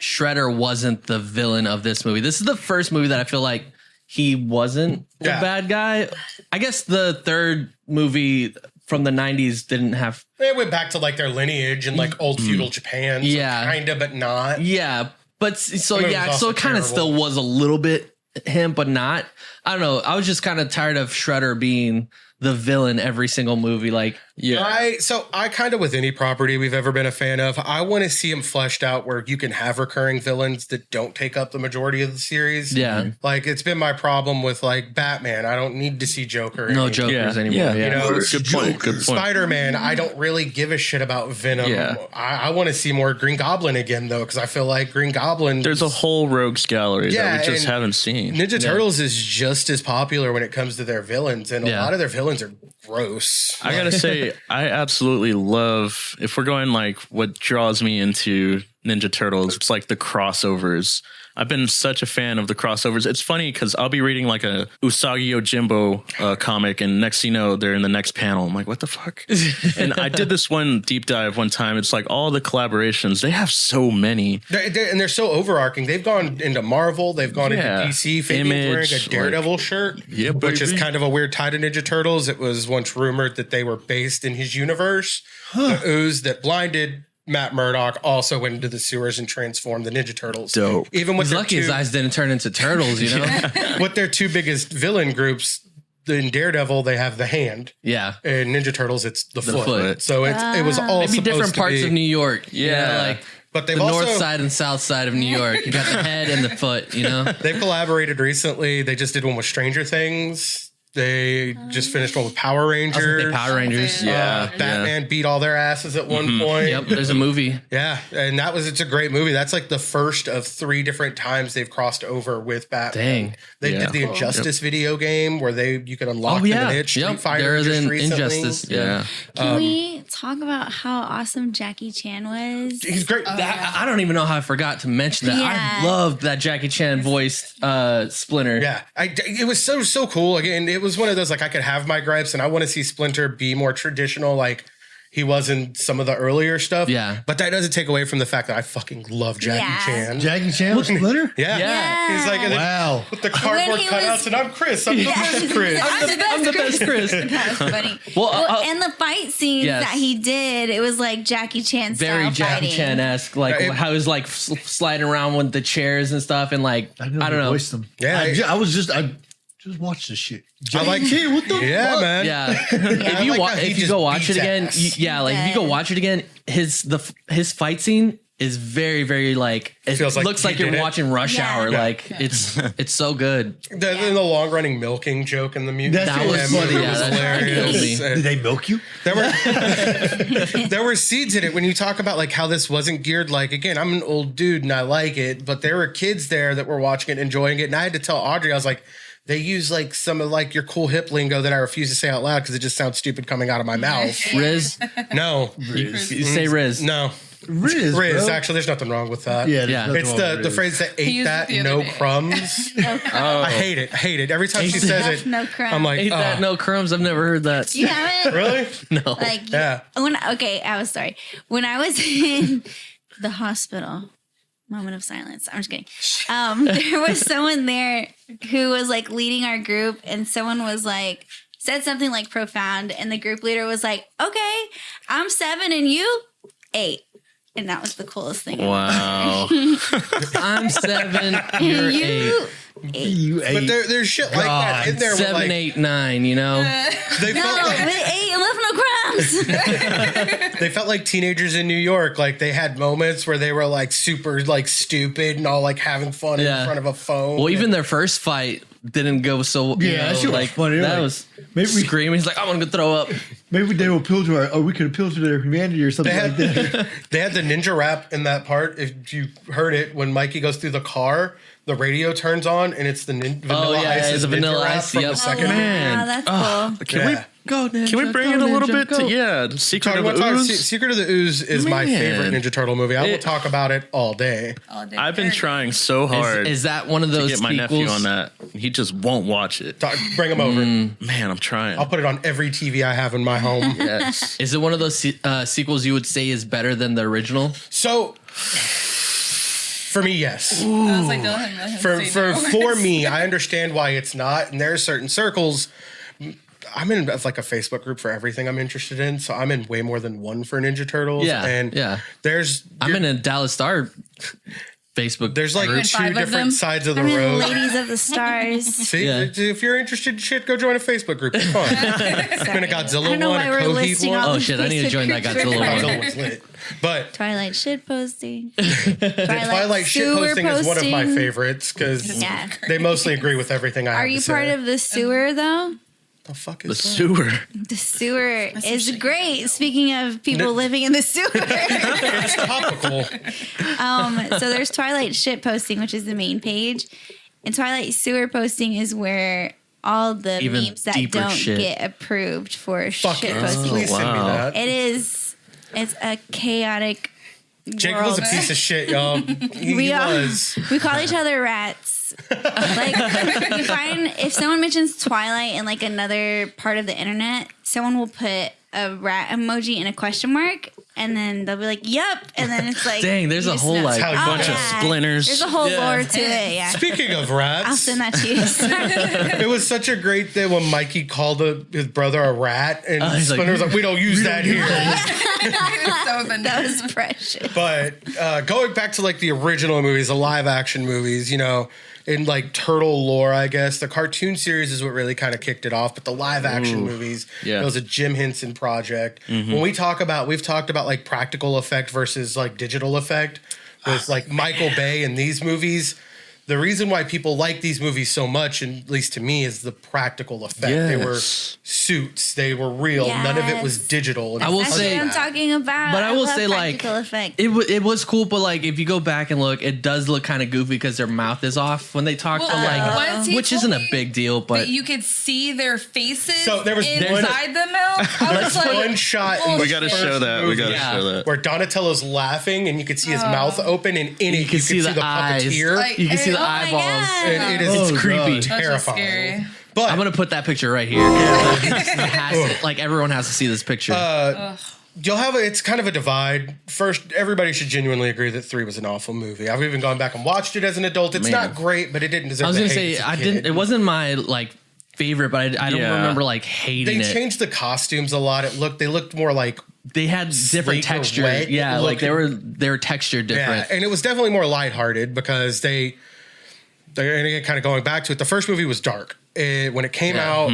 Shredder wasn't the villain of this movie. This is the first movie that I feel like he wasn't the Yeah. bad guy. I guess the third movie from the 90s didn't have. They went back to like their lineage and like old feudal Japan. So Yeah. Kinda, but not. Yeah, but so movie was yeah, also so it kind of terrible. still was a little bit him, but not. I don't know. I was just kind of tired of Shredder being the villain every single movie. Like, Yeah. So I kind of with any property we've ever been a fan of, I want to see them fleshed out where you can have recurring villains that don't take up the majority of the series. yeah, Like it's been my problem with like Batman. I don't need to see Joker. no anymore. Jokers Yeah. anymore. Yeah. Yeah, You know, Good point. Good point. Spider-Man, I don't really give a shit about Venom. Yeah. I want to see more Green Goblin again though, because I feel like Green Goblin. There's a whole rogues gallery Yeah, that we just and haven't seen. Ninja Turtles is just as popular when it comes to their villains, and a Yeah. lot of their villains are gross. I gotta say, I absolutely love, if we're going like what draws me into Ninja Turtles, it's like the crossovers. I've been such a fan of the crossovers. It's funny because I'll be reading like a Usagi Yojimbo comic, and next thing you know, they're in the next panel. I'm like, what the fuck? And I did this one deep dive one time. It's like all the collaborations. They have so many. They're so overarching. They've gone into Marvel. They've gone Yeah. into DC. Fabian's wearing Image, a Daredevil shirt, Yeah, which is baby. kind of a weird tie to Ninja Turtles. It was once rumored that they were based in his universe. The ooze that blinded Matt Murdock also went into the sewers and transformed the Ninja Turtles. Dope. Even with he's their lucky his two, eyes didn't turn into turtles. You know? with their two biggest villain groups, in Daredevil they have the hand. Yeah. In Ninja Turtles, it's the foot. foot. So it was all Maybe supposed different to parts be, of New York. Yeah. like but they've the also north side and south side of New York. You got the head and the foot. You know. they've collaborated recently. They just did one with Stranger Things. They just finished one with Power I was gonna Rangers. say Power Rangers. Yeah. Batman beat all their asses at one point. Yep. There's a movie. Yeah, and it's a great movie. That's like the first of 3 different times they've crossed over with Batman. Dang. They Yeah. did the Injustice video game where you could unlock Oh yeah. them and hit Street Yep. Fighter There's just an recently. Injustice. Yeah. Can we talk about how awesome Jackie Chan was? He's great. I don't even know how I forgot to mention that. Yeah. I loved that Jackie Chan voiced Splinter. Yeah, it was so cool. Again, it was one of those like I could have my gripes, and I want to see Splinter be more traditional, like he was in some of the earlier stuff. Yeah. but that doesn't take away from the fact that I fucking love Jackie Yeah. Chan. Jackie Chan was Splinter? Yeah. Yeah. He's like and then Wow. with the cardboard he cutouts, was- and I'm Chris. I'm the best Chris. I'm the best Chris. That's funny. Well, And the fight scenes yes. that he did, it was like Jackie Chan style Very Jackie fighting. Chan esque, like It- how he was like sliding around with the chairs and stuff, and like I I don't know. Voiced them. Yeah, I was just Just watch this shit. I like Hey, what the Yeah, fuck? man. Yeah. I like how he If you just go watch it beats again, ass. if you go watch it again, his fight scene is very, very like it Feels like looks he like you're did it. watching Rush Yeah. Hour. Yeah. Like it's so good. The long running milking joke in the music. That That was funny. Yeah, was that hilarious. killed me. And Did they milk you? there were seeds in it when you talk about like how this wasn't geared like, again, I'm an old dude and I like it, but there were kids there that were watching it, enjoying it, and I had to tell Audrey, I was like, they use like some of like your cool hip lingo that I refuse to say out loud because it just sounds stupid coming out of my mouth. Riz, No, you say Riz. no, Riz, Riz. bro. Actually, there's nothing wrong with that. Yeah, Yeah. there's It's nothing wrong the with phrase Riz. that He ate used that it the no other day. crumbs. I hate it. Hate it. Every time she says it, No crumbs. I'm like, Ate that oh, no crumbs. I've never heard that. You haven't? really? No. Like, Yeah. I was sorry. When I was in the hospital, moment of silence. I'm just kidding. There was someone there who was like leading our group, and someone was like, said something like profound, and the group leader was like, okay, I'm 7 and you 8. And that was the coolest thing. Wow. I'm 7. You're 8. You 8. You But ate. there's shit like that in there. Where, 7, like, 8, 9. You know. They No, felt like, but 8 and left no crumbs. they felt like teenagers in New York. Like they had moments where they were like super like stupid and all like having fun in Yeah. front of a phone. Well, even their first fight didn't go so. You Yeah, know, that shit was like funny. that Like, was maybe we- screaming. He's like, I'm gonna throw up. Maybe they will appeal to our, or we could appeal to their humanity or something They like that. they had the ninja rap in that part. If you heard it, when Mikey goes through the car, the radio turns on and it's the Vanilla yeah, Ice's it's a Vanilla ninja rap Ice, from yep. the second wow, movie. Man. that's cool. Can Yeah. we Go, Ninja, can we bring it a little bit to the Secret Talk of about the talk, Ooze? Secret of the Ooze is my Man. favorite Ninja Turtle movie. I will talk about it all day. All day. I've been trying so hard Is that one of to those get my sequels? nephew on that. He just won't watch it. Bring them over. Man, I'm trying. I'll put it on every TV I have in my home. Yes. Is it one of those sequels you would say is better than the original? So, for me, yes. I was like, don't let him say no. For me, I understand why it's not, and there are certain circles. I'm in like a Facebook group for everything I'm interested in, so I'm in way more than one for Ninja Turtles. Yeah, and yeah. I'm in a Dallas Star Facebook. There's like Are you in two 5 of them? different sides of the I'm in road. Ladies of the Stars. See, Yeah. if you're interested in shit, go join a Facebook group. It's fun. It's been a Godzilla I don't know one, why a we're Coheed listing one. all Oh the shit! I need to join that Facebook Godzilla groups. one. Godzilla was lit. But Twilight shit posting. Twilight shit sewer posting is one of my posting. favorites because Yeah. they mostly agree with everything I have Are to you say. part of the sewer though? the fuck The is that? sewer. The sewer is great. Speaking of people living in the sewer. It's topical. So there's Twilight shit posting, which is the main page. And Twilight sewer posting is where all the Even memes that deeper don't shit. get approved for Fuck shit it. posting. Please send me wow. that. It's a chaotic Jake world. was a piece of shit, y'all. He We are. was. We call each other rats. Like you find if someone mentions Twilight in like another part of the internet, someone will put a rat emoji and a question mark, and then they'll be like, "Yup," and then it's like, Dang, there's you a just whole, know. like, How you bunch of splinters. There's a whole Yeah. lore to it. Yeah, Speaking of I'll rats, send that to you. it was such a great thing when Mikey called his brother a rat, and he's like, Splinter was like, "We don't use that here." so offended. That was precious. But going back to like the original movies, the live action movies, you know, in like turtle lore, I guess the cartoon series is what really kind of kicked it off. But the live action movies, yeah. it was a Jim Henson project. When we've talked about like practical effect versus like digital effect with like Michael Bay in these movies. The reason why people like these movies so much, and at least to me, is the practical effect. They were Yes. suits. They were real. None of it was Yes. digital. And I will That's say- what I'm talking about. But I will love say, like, practical effect. it was cool, but like if you go back and look, it does look kind of goofy because their mouth is off when they talk. Well, but like, once he which told isn't a me big deal. But that you could see their faces So there was inside the mouth. I was like, one shot. in We the gotta first show that. We gotta movie show that. where Donatello's laughing and you could see his mouth open, and in it you can see the eyes. puppeteer. Like, you can see the oh my eyeballs. God. and it is Oh, it's creepy, God. That's just terrifying. scary. But I'm gonna put that picture right here. Like everyone has to see this picture. you'll have it's kind of a divide. First, everybody should genuinely agree that 3 was an awful movie. I've even gone back and watched it as an adult. It's Man. not great, but it didn't deserve. I was the gonna hate say as a I kid. didn't. It wasn't my like favorite, but I don't Yeah. remember like They hating it. changed the costumes a lot. They looked more like They had different sleek or texture. wet. Yeah, It like looked- they were textured different. Yeah, and it was definitely more lighthearted because they're and again, kind of going back to it. The first movie was dark. when it came out,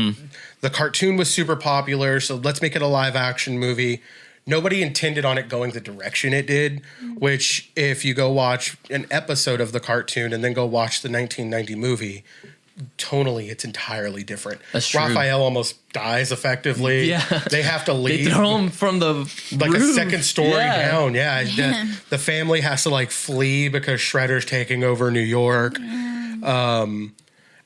the cartoon was super popular. So let's make it a live action movie. Nobody intended on it going the direction it did, which if you go watch an episode of the cartoon and then go watch the 1990 movie, tonally it's entirely different. That's true. Raphael almost dies effectively. Yeah. They have to They leave. throw him from the Like a roof. second story Yeah. down. Yeah. The family has to like flee because Shredder's taking over New York.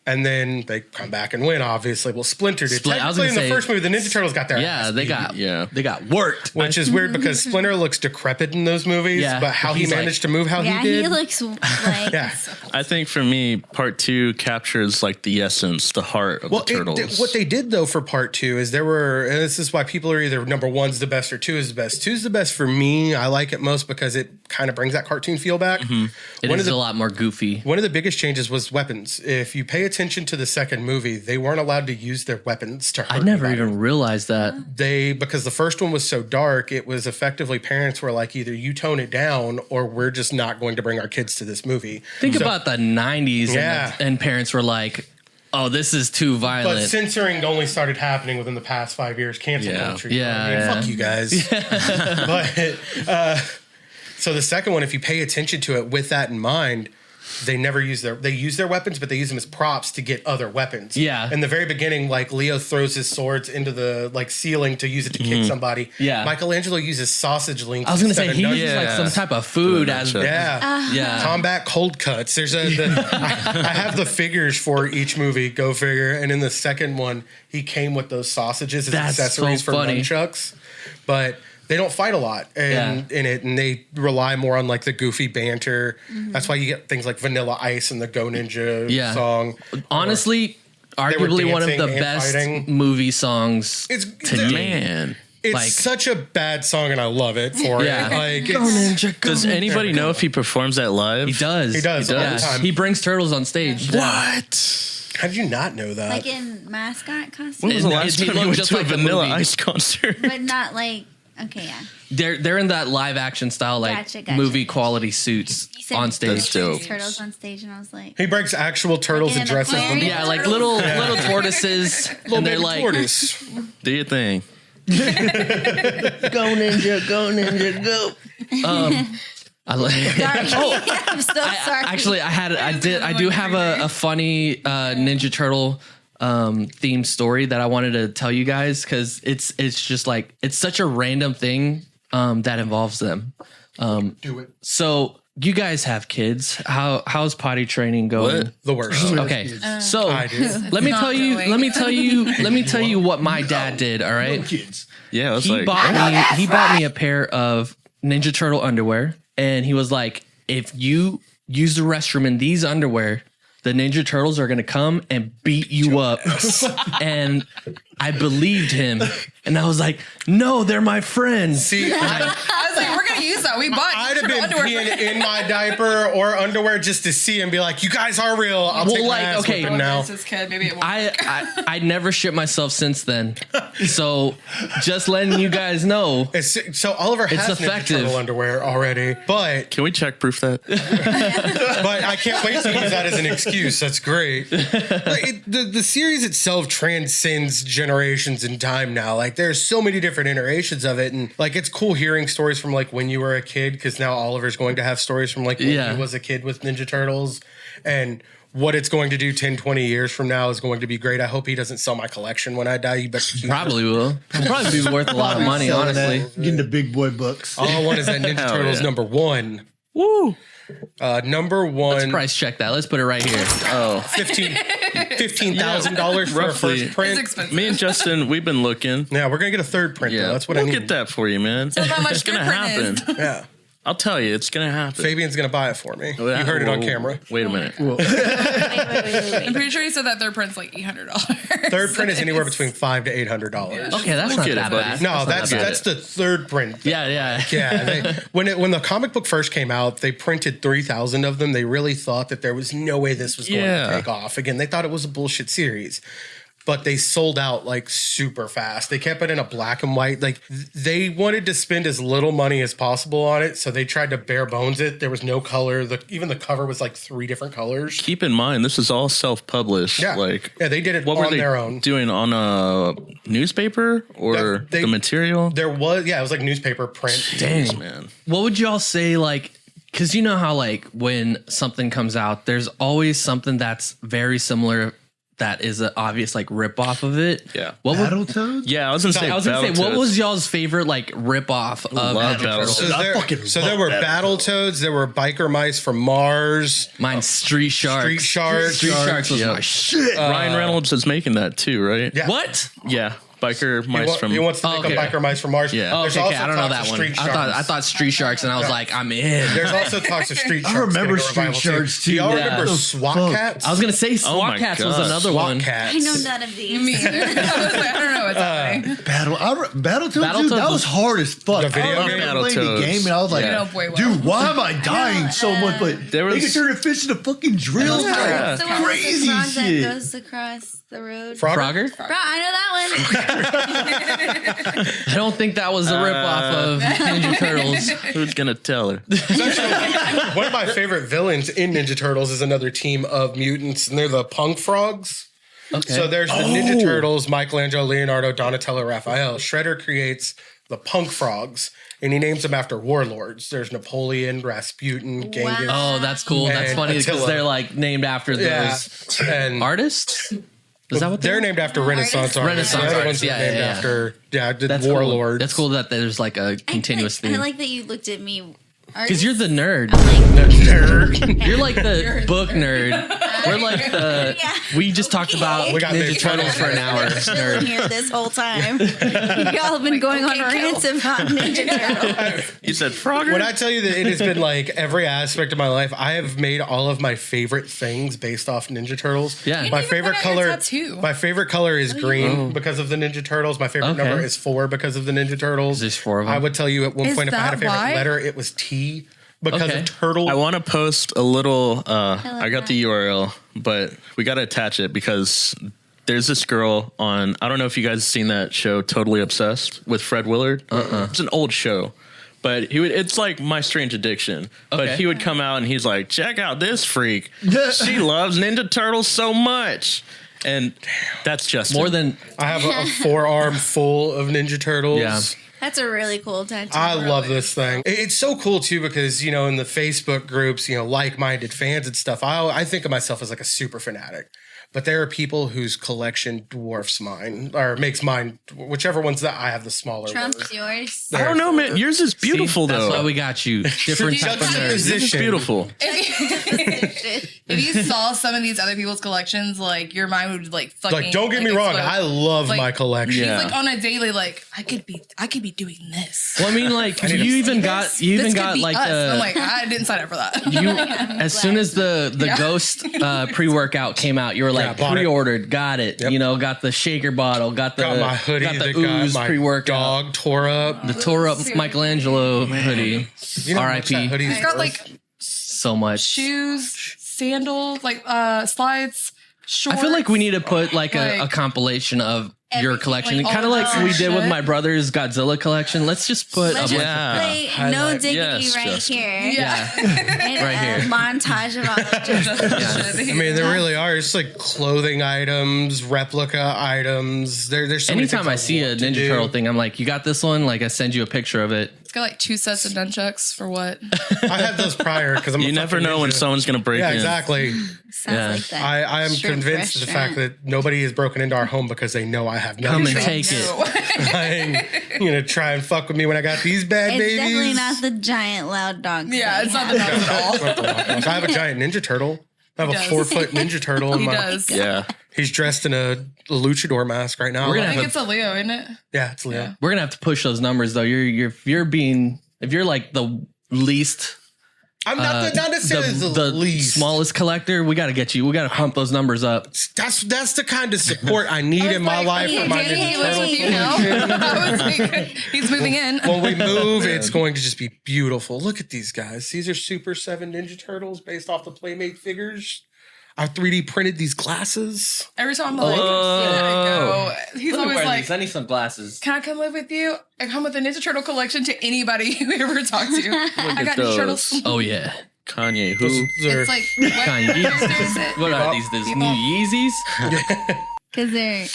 And then they come back and win, obviously. Well, Splinter did. I was Technically, gonna in the say- first movie, the Ninja Turtles got their Yeah, ass they beat, got worked. which is weird because Splinter looks decrepit in those movies, Yeah, but how he he's like- managed to move how Yeah, he he did. looks like yeah. I think for me, part 2 captures like the essence, the heart of the turtles. What they did though for part 2 is there were, and this is why people are either number 1's the best or 2 is the best. 2's the best for me. I like it most because it kind of brings that cartoon feel back. It One is of the a lot more goofy. One of the biggest changes was weapons. If you pay attention to the second movie, they weren't allowed to use their weapons to hurt I never anybody. even realized that. Because the first one was so dark, it was effectively parents were like, either you tone it down or we're just not going to bring our kids to this movie. Think So- about the 90s Yeah. and parents were like, oh, this is too But violent. censoring only started happening within the past 5 years. Cancel Yeah. culture. You know what I mean? Yeah, Fuck you guys. But so the second one, if you pay attention to it with that in mind, they never use their weapons, but they use them as props to get other weapons. Yeah. In the very beginning, like Leo throws his swords into the like ceiling to use it to kick somebody. Yeah. Michelangelo uses sausage links. I was going to say, instead he of uses knives. like Yeah. some type of food as. Nunchuck. Yeah. Yeah. Combat cold cuts. There's I have the figures for each movie. Go figure. And in the second one, he came with those sausages as That's accessories so for funny. nunchucks. But they don't fight a lot in it, and they rely more on like the goofy banter. That's why you get things like Vanilla Ice and the Go Ninja Yeah. song. Honestly, were arguably one of the dancing and best fighting. movie songs It's to date. Man. It's like- such a bad song, and I love it for Yeah. it. Like it's, Does anybody know if he performs that live? He does. He does all the time. He brings turtles on stage. What? how did you not know that? like in mascot When costume, was the It- last he time you looked went just to like a the Vanilla movie. Ice concert? but not like okay, yeah. They're in that live action style, like Gotcha. movie quality suits You said on stage. That's dope. Turtles on stage, and I was like, He breaks actual turtles Like in and an dresses them. aquarium? Yeah, like little tortoises, and they're Baby like, tortoise. Do your thing. "Go ninja, go." I like. I'm so sorry. Actually, I do have a funny Ninja Turtle themed story that I wanted to tell you guys because it's just like it's such a random thing that involves them. Do it. So you guys have kids. How's potty training going? What? The worst. Okay, so I do. let me Not tell you. going. Let me tell you what my dad did. All right. Kids. Yeah, I was He like, bought me a pair of Ninja Turtle underwear, and he was like, "If you use the restroom in these underwear, the Ninja Turtles are gonna come and beat you up." And I believed him, and I was like, "No, they're my friends." See, I was like, we're gonna use that. We bought I'd have been underwear. peeing in my diaper or underwear just to see and be like, "You guys are real." I'll Well, take my like, ass okay, whipping now. It's this kid. Maybe it won't. I never shit myself since then, so just letting you guys know. So Oliver has Ninja effective. Turtle underwear already, but can we check proof that? I can't wait to use that as an excuse. That's great. Like, the series itself transcends generations in time now. Like there's so many different iterations of it, and like it's cool hearing stories from like when you were a kid because now Oliver's going to have stories from like when Yeah. he was a kid with Ninja Turtles, and what it's going to do 10, 20 years from now is going to be great. I hope he doesn't sell my collection when I die. You better keep Probably will. It'll probably be worth a lot of money, Selling honestly. that, getting the big boy bucks. All I want is that Ninja Hell Turtles yeah. number one. Woo! Number one, Price check that. Let's put it right here. Oh, $15,000 for a roughly. first It's print. expensive. me and Justin, we've been looking. Yeah, we're gonna get a third print. Yeah, Though. That's what we'll I need. get that for you, man. how much it's gonna your print happen. Yeah, I'll tell you, it's gonna happen. Fabian's gonna buy it for me. You heard it on camera. Wait a minute. wait. I'm pretty sure he said that third print's like $800. Third print is anywhere between $500 to $800. Okay, that's We'll not get it, that buddy. bad. No, not that's that bad. that's the third print. Yeah. Yeah, when the comic book first came out, they printed 3,000 of them. They really thought that there was no way this was going to Yeah. take off. Again, they thought it was a bullshit series. but they sold out like super fast. They kept it in a black and white. Like they wanted to spend as little money as possible on it, so they tried to bare bones it. There was no color. Even the cover was like 3 different colors. Keep in mind, this is all self-published. Yeah, Like, yeah, they did it what were on they their own. doing on a newspaper or They- the material? There was, it was like newspaper print. Dang, man. What would y'all say, like, because you know how, like, when something comes out, there's always something that's very similar that is an obvious, like, rip off of it. Yeah. What would, Battletoads? Yeah, I was gonna say. I was going to say, what Battletoads. was y'all's favorite, like, rip off of love Ninja Turtles? Battletoads. I fucking So love there were Battletoads. Battletoads, there were biker mice from Mars, Mine's Street Sharks. Street Sharks. Street Sharks was Yeah. my shit. Shit. Ryan Reynolds is making that too, right? Yeah. What? Yeah. Biker mice from. He wants to make Okay. a biker mice from Mars. Yeah. Oh, There's okay, also I don't know talks that of one. Street I Sharks. thought Street Sharks, and I was like, I'm in. There's also talks of Street Sharks. remember getting a revival Street Sharks, too. Do y'all Yeah. remember What the SWAT fuck? Cats? I was gonna say Oh SWAT my Cats was God. another SWAT one. Cats. I know none of these. Me either. I don't know what's happening. Battletoads, dude, Battletoads that was was- hard as fuck. The video I remember game? playing the Battletoads. game, and I was like, Yeah. You know, boy, well. dude, why am I dying so much? But There they was- could turn a fish into fucking drills. Yeah. Like, The one with crazy the frog shit. that goes across the road. Frogger? Frogger? Bro, I know that one. I don't think that was a rip off of Ninja Turtles. Who's gonna tell her? One of my favorite villains in Ninja Turtles is another team of mutants, and they're the Punk Frogs. Okay. So there's the Ninja Turtles, Michelangelo, Leonardo, Donatello, Raphael. Shredder creates the Punk Frogs, and he names them after warlords. There's Napoleon, Rasputin, Genghis. Wow. Oh, that's cool. That's And funny because Attila. they're like named after Yeah, those and artists. Is that what they're named after Renaissance artists. Renaissance The other artists, ones are yeah, named yeah, yeah. after the That's warlords. Cool. That's cool that there's like a continuous I theme. like that you looked at me. Because you're the nerd. Nerd. You're like the book nerd. We're like the. Yeah. We just talked about We got Ninja big Turtles for an hour. Chilling Nerd. here this whole time. Y'all have been going on rants about Ninja Turtles. You said Frogger? When I tell you that it has been like every aspect of my life, I have made all of my favorite things based off Ninja Turtles. Yeah. You My didn't even favorite put on your color. tattoo. My favorite color is green because of the Ninja Turtles. My favorite Okay. number is 4 because of the Ninja Turtles. There's 4 of them. I would tell you at one Is point if I had a that favorite why? letter, it was T because Okay. of turtle. I want to post a little. love I got the URL, but we got to attach it because there's this girl on. I don't know if you guys have seen that show, Totally Obsessed with Fred Willard. It's an old show, but he would. It's like My Strange Addiction. But Okay. he would come out and he's like, "Check out this freak. She loves Ninja Turtles so much." And that's just More than. I have a forearm full of Ninja Turtles. Yeah. That's a really cool tattoo. I love this thing. It's so cool too because in the Facebook groups, like-minded fans and stuff. I think of myself as like a super fanatic, but there are people whose collection dwarfs mine or makes mine, whichever ones that I have the smaller. Trumps version. yours. I don't know, man. Yours is beautiful See, though. That's why we got you. Different type of nerd. Yours is beautiful. If you saw some of these other people's collections, like your mind would like fucking. Like, don't get me wrong, explode. I love Like, my collection. Yeah. He's like on a daily, like I could be doing this. Well, I mean, like you even got This could got be like us. I'm the. like, I didn't sign up for that. You, as soon as the Yeah. Ghost pre-workout came out, you were like bought it. pre-ordered, got it. Yep. Got the shaker bottle, got the Got my hoodie, got the that got ooze my pre-workout, dog tore up. the tore up Michelangelo hoodie. You know how much that R.I.P. hoodie's It's got worth? like So much. shoes, sandals, like slides, shorts. I feel like we need to put like a Like- compilation of your Everything, collection, like, kind of all like the we did with shit. my brother's Godzilla collection. Let's just put Let's a just bunch Yeah. play Highlight. No Diggity Yes, right Justin. here. Yeah. And Right a here. montage of all of just I mean, there really are. It's like clothing items, replica items. There's so many Anytime I things see a want to Ninja do. Turtle thing, I'm like, you got this one? Like, I send you a picture of it. It's got like 2 sets of nunchucks for what? I had those prior because I'm. You a never fucking know when ninja. someo's gonna break Yeah, in. exactly. sounds Yeah. like that. I am Shrimp convinced of the fact restaurant. that nobody has broken into our home because they know I have Come and nunchucks. take it. Trying, try and fuck with me when I got these bad It's babies. definitely not the giant loud dog. Yeah, it's not the dogs at all. Not the Locos. I have a giant Ninja Turtle. I have a does. 4-foot Ninja Turtle. In He my, does. Yeah. He's dressed in a luchador mask right now. We're gonna I have think it's a Leo, isn't it? yeah, it's Leo. We're gonna have to push those numbers though. If you're like the least I'm not necessarily the least. smallest collector, we got to get you. We got to pump those numbers up. That's the kind of support I need in my life for my hey, Ninja wait, Turtles. You know? I was like, he's moving in. When we move, it's going to just be beautiful. Look at these guys. These are Super 7 Ninja Turtles based off the Playmate figures. I 3D printed these glasses. Every time I'm like, he's always like, I need some glasses. can I come live with you? I come with a Ninja Turtle collection to anybody who ever talk to. I got Ninja those. Turtles. Oh yeah. Kanye, who? It's like, what? What are these? These new Yeezys? Because they're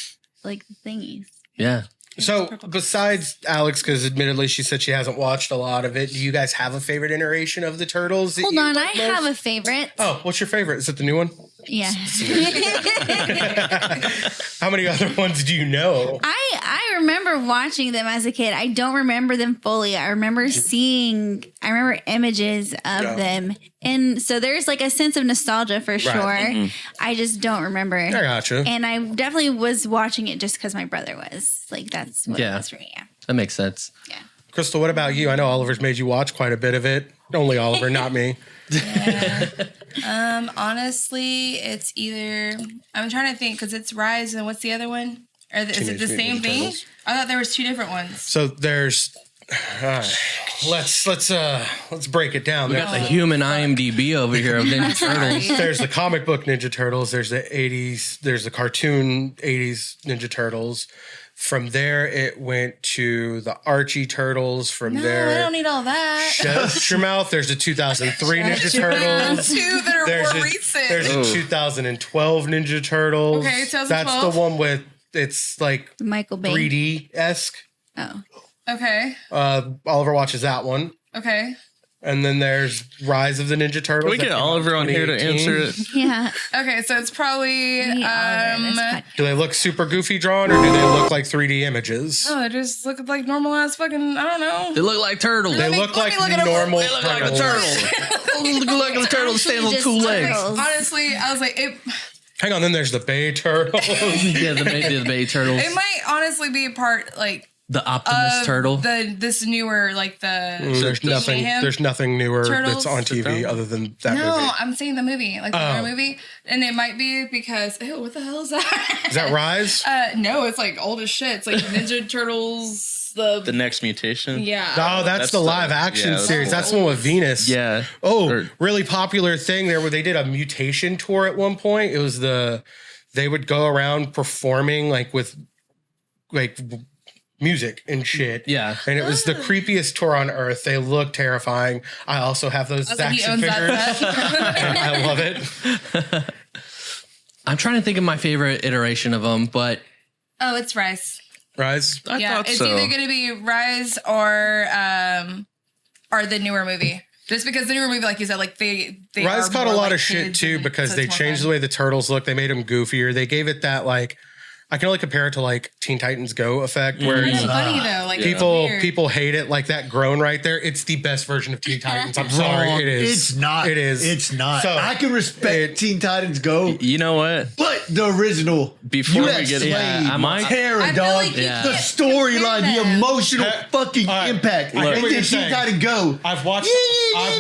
like thingies. Yeah. So besides Alex, because admittedly she said she hasn't watched a lot of it, do you guys have a favorite iteration of the Turtles? that Hold you on, I like most? have a favorite. Oh, what's your favorite? Is it the new one? Yeah. How many other ones do you know? I remember watching them as a kid. I don't remember them fully. I remember images of them. And so there's like a sense of nostalgia for sure. I just don't remember. I gotcha. And I definitely was watching it just because my brother was. Like, that's what it was for me. Yeah. That makes sense. Yeah. Crystal, what about you? I know Oliver's made you watch quite a bit of it. Only Oliver, not me. Honestly, it's either, I'm trying to think because it's Rise and what's the other one? Is it Teenage the Mutant same Ninja thing? Turtles. I thought there was two different ones. So there's let's break it down. We got the human IMDb over here of Ninja Turtles. There's the comic book Ninja Turtles. There's the 80s. There's the cartoon 80s Ninja Turtles. From there, it went to the Archie Turtles. From there, I don't need all that. shut your mouth. There's the 2003 Ninja Turtles. Two that are more recent. There's the 2012 Ninja Turtles. Okay, 2012. That's the one with it's like Michael Bay. 3D esque. Oh. Okay. Oliver watches that one. Okay. And then there's Rise of the Ninja Turtles. Can we get that came out in Oliver on here to 2018. answer it? Yeah. Okay, so it's probably We are in this podcast. Do they look super goofy drawn or do they look like 3D images? oh, they just look like normal ass fucking, I don't know. They look like turtles. They me- look let like me look at 'em. normal They look like a turtles. turtle. Look like a turtle standing on Just two legs. turtles. Honestly, I was like, Hang on, then there's the Bay Turtles. Yeah, the Bay Turtles. it might honestly be a part like The Optimus of Turtle. this newer like the there's nothing. Mayhem? There's nothing newer Turtles? that's on TV other than that No, movie. I'm saying the movie, like the Oh. newer movie, and it might be because ew, what the hell is that? Is that Rise? No, it's like old as shit. It's like Ninja Turtles. The next mutation. Yeah. Oh, that's That's the the- live action yeah, that's series. the That's the one with Venus. Yeah. Oh, Or- really popular thing there where they did a mutation tour at one point. It was they would go around performing like with like music and shit. Yeah. And it was the creepiest tour on earth. They look terrifying. I also have those I was like, he action owns figures. that. And I love it. I'm trying to think of my favorite iteration of them, but Oh, it's Rise. Rise. I Yeah, thought it's so. either gonna be Rise or the newer movie. Just because the newer movie, like you said, like they Rise are caught a more lot like of shit kids too and because so they it's more changed fun. the way the turtles look. They made them goofier. They gave it that like I can only compare it to like Teen Titans Go effect where It's it's funny though, like people weird. people hate it like that groan right there. It's the best version of Teen Titans. I'm sorry, Wrong. it is. It's not. It is. It's not. So, I can respect it- Teen Titans Go, You know what? but the original. Before we US get- Slave, Yeah, I'm- I Terror, I feel dog. like you Yeah. The can't storyline, the compare them. emotional Hey, fucking all right. impact. I get And what then you're Teen saying. Titan Go. I've watched all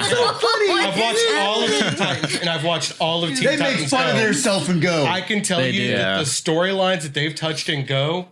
So funny. I've watched all of Teen Titans and I've watched all of Teen They Titans make fun of Go. themselves and Go. I can tell They you do. that the storylines that they've touched in Go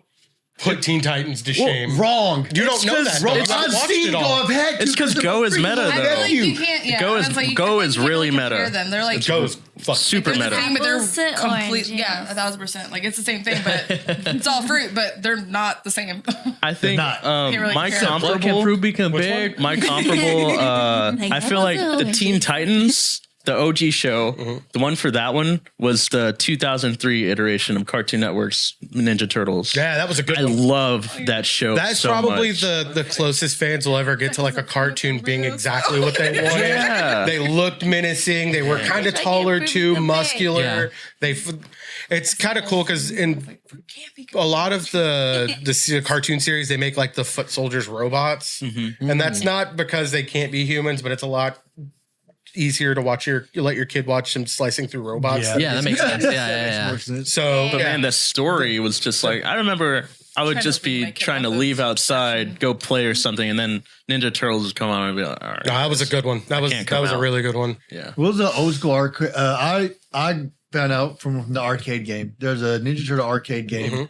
put Teen Titans to shame. Wrong. You don't It's know 'cause that, wrong. though. You've I've watched seen it Go. all. I've had to. It's 'cause Go is meta, I though. feel like you can't. Yeah, Go is- that's like, Go you is can't really really meta. compare them. They're like Go's fucking Super they're meta. the same, but they're Apples to complete. oranges. Yeah, 1,000%. Like it's the same thing, but it's all fruit, but they're not the same. I think not. Can't really my compare. Blood can comparable. fruit be one? compared. My comparable. I feel like the Teen Titans, the OG show, the one for that one was the 2003 iteration of Cartoon Network's Ninja Turtles. Yeah, that was a good I one. love that show. That's so probably much. the closest fans will ever get to like a cartoon being exactly what they wanted. Yeah. They looked menacing. They were kind of Like taller it too, proved muscular. Yeah. It's kind of cool because in a lot of the cartoon series, they make like the foot soldiers robots, and that's not because they can't be humans, but it's a lot easier to let your kid watch them slicing through robots. Yeah, that makes sense. Yeah. So But yeah. man, the story was just like I remember. I would Trying just to be make it trying to up leave as outside, go play or something, and then Ninja Turtles would come on and be like, "All right, No, that was a good one. That was can't come a out. really good one. yeah." What was the old school arcade? I found out from the arcade game. There's a Ninja Turtle arcade game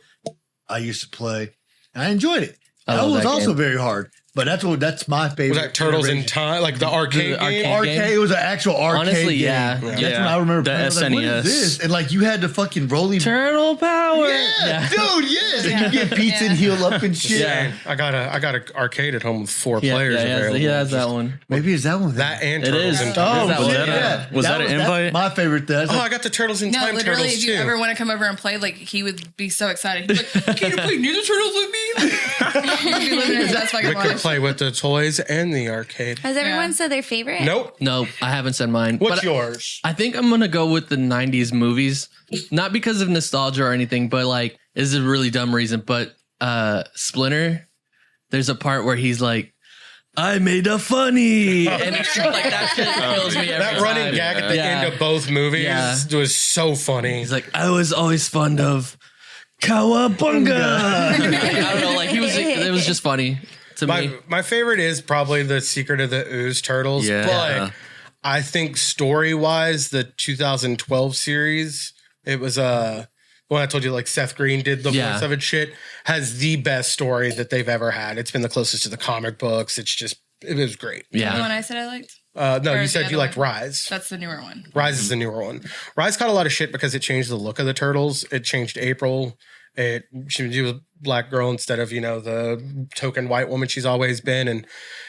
I used to play. And I enjoyed it. I That love was that also game. very hard. But that's my favorite. Was that Turtles in iteration. Time? Like the arcade The arcade game? Arcade, it was an actual arcade Honestly, game. yeah. That's Yeah. when I remember The playing. I was like, what SNES. is this? And like you had to fucking roll him. Turtle power. Yeah, dude, yes. And you get pizza and heal up and shit. Yeah. I got an arcade at home with 4 Yeah, players yeah, available. he has that one. Maybe it's that one. That and It Turtles is. in Oh, Time. that Was one, that yeah. was that an that's invite? my favorite. That's Oh, I got the Turtles in No, Time literally, Turtles if you too. ever want to come over and play, like, he would be so excited. He'd be like, can you play Ninja Turtles with me? He'd be living his best fucking we could life. play with the toys and the arcade. Has everyone Yeah. said their favorite? Nope. No, I haven't said mine. What's but yours? I think I'm gonna go with the '90s movies, not because of nostalgia or anything, but like this is a really dumb reason. But Splinter, there's a part where he's like, "I made a funny," and it's just like that shit kills me every That running time. gag at the Yeah. end of both movies Yeah. was so funny. He's like, "I was always fond of Cowabunga." I don't know, like it was just funny to me. My favorite is probably the Secret of the Ooze Turtles. Yeah. But I think story wise, the 2012 series, it was when I told you like Seth Green did the Yeah. voice of it shit, has the best story that they've ever had. It's been the closest to the comic books. It was great. The Yeah, one I said I liked? No, Or you the said other you liked one? Rise. That's the newer one. Rise is the newer one. Rise got a lot of shit because it changed the look of the turtles. It changed April. She was a black girl instead of, the token white woman she's always been. And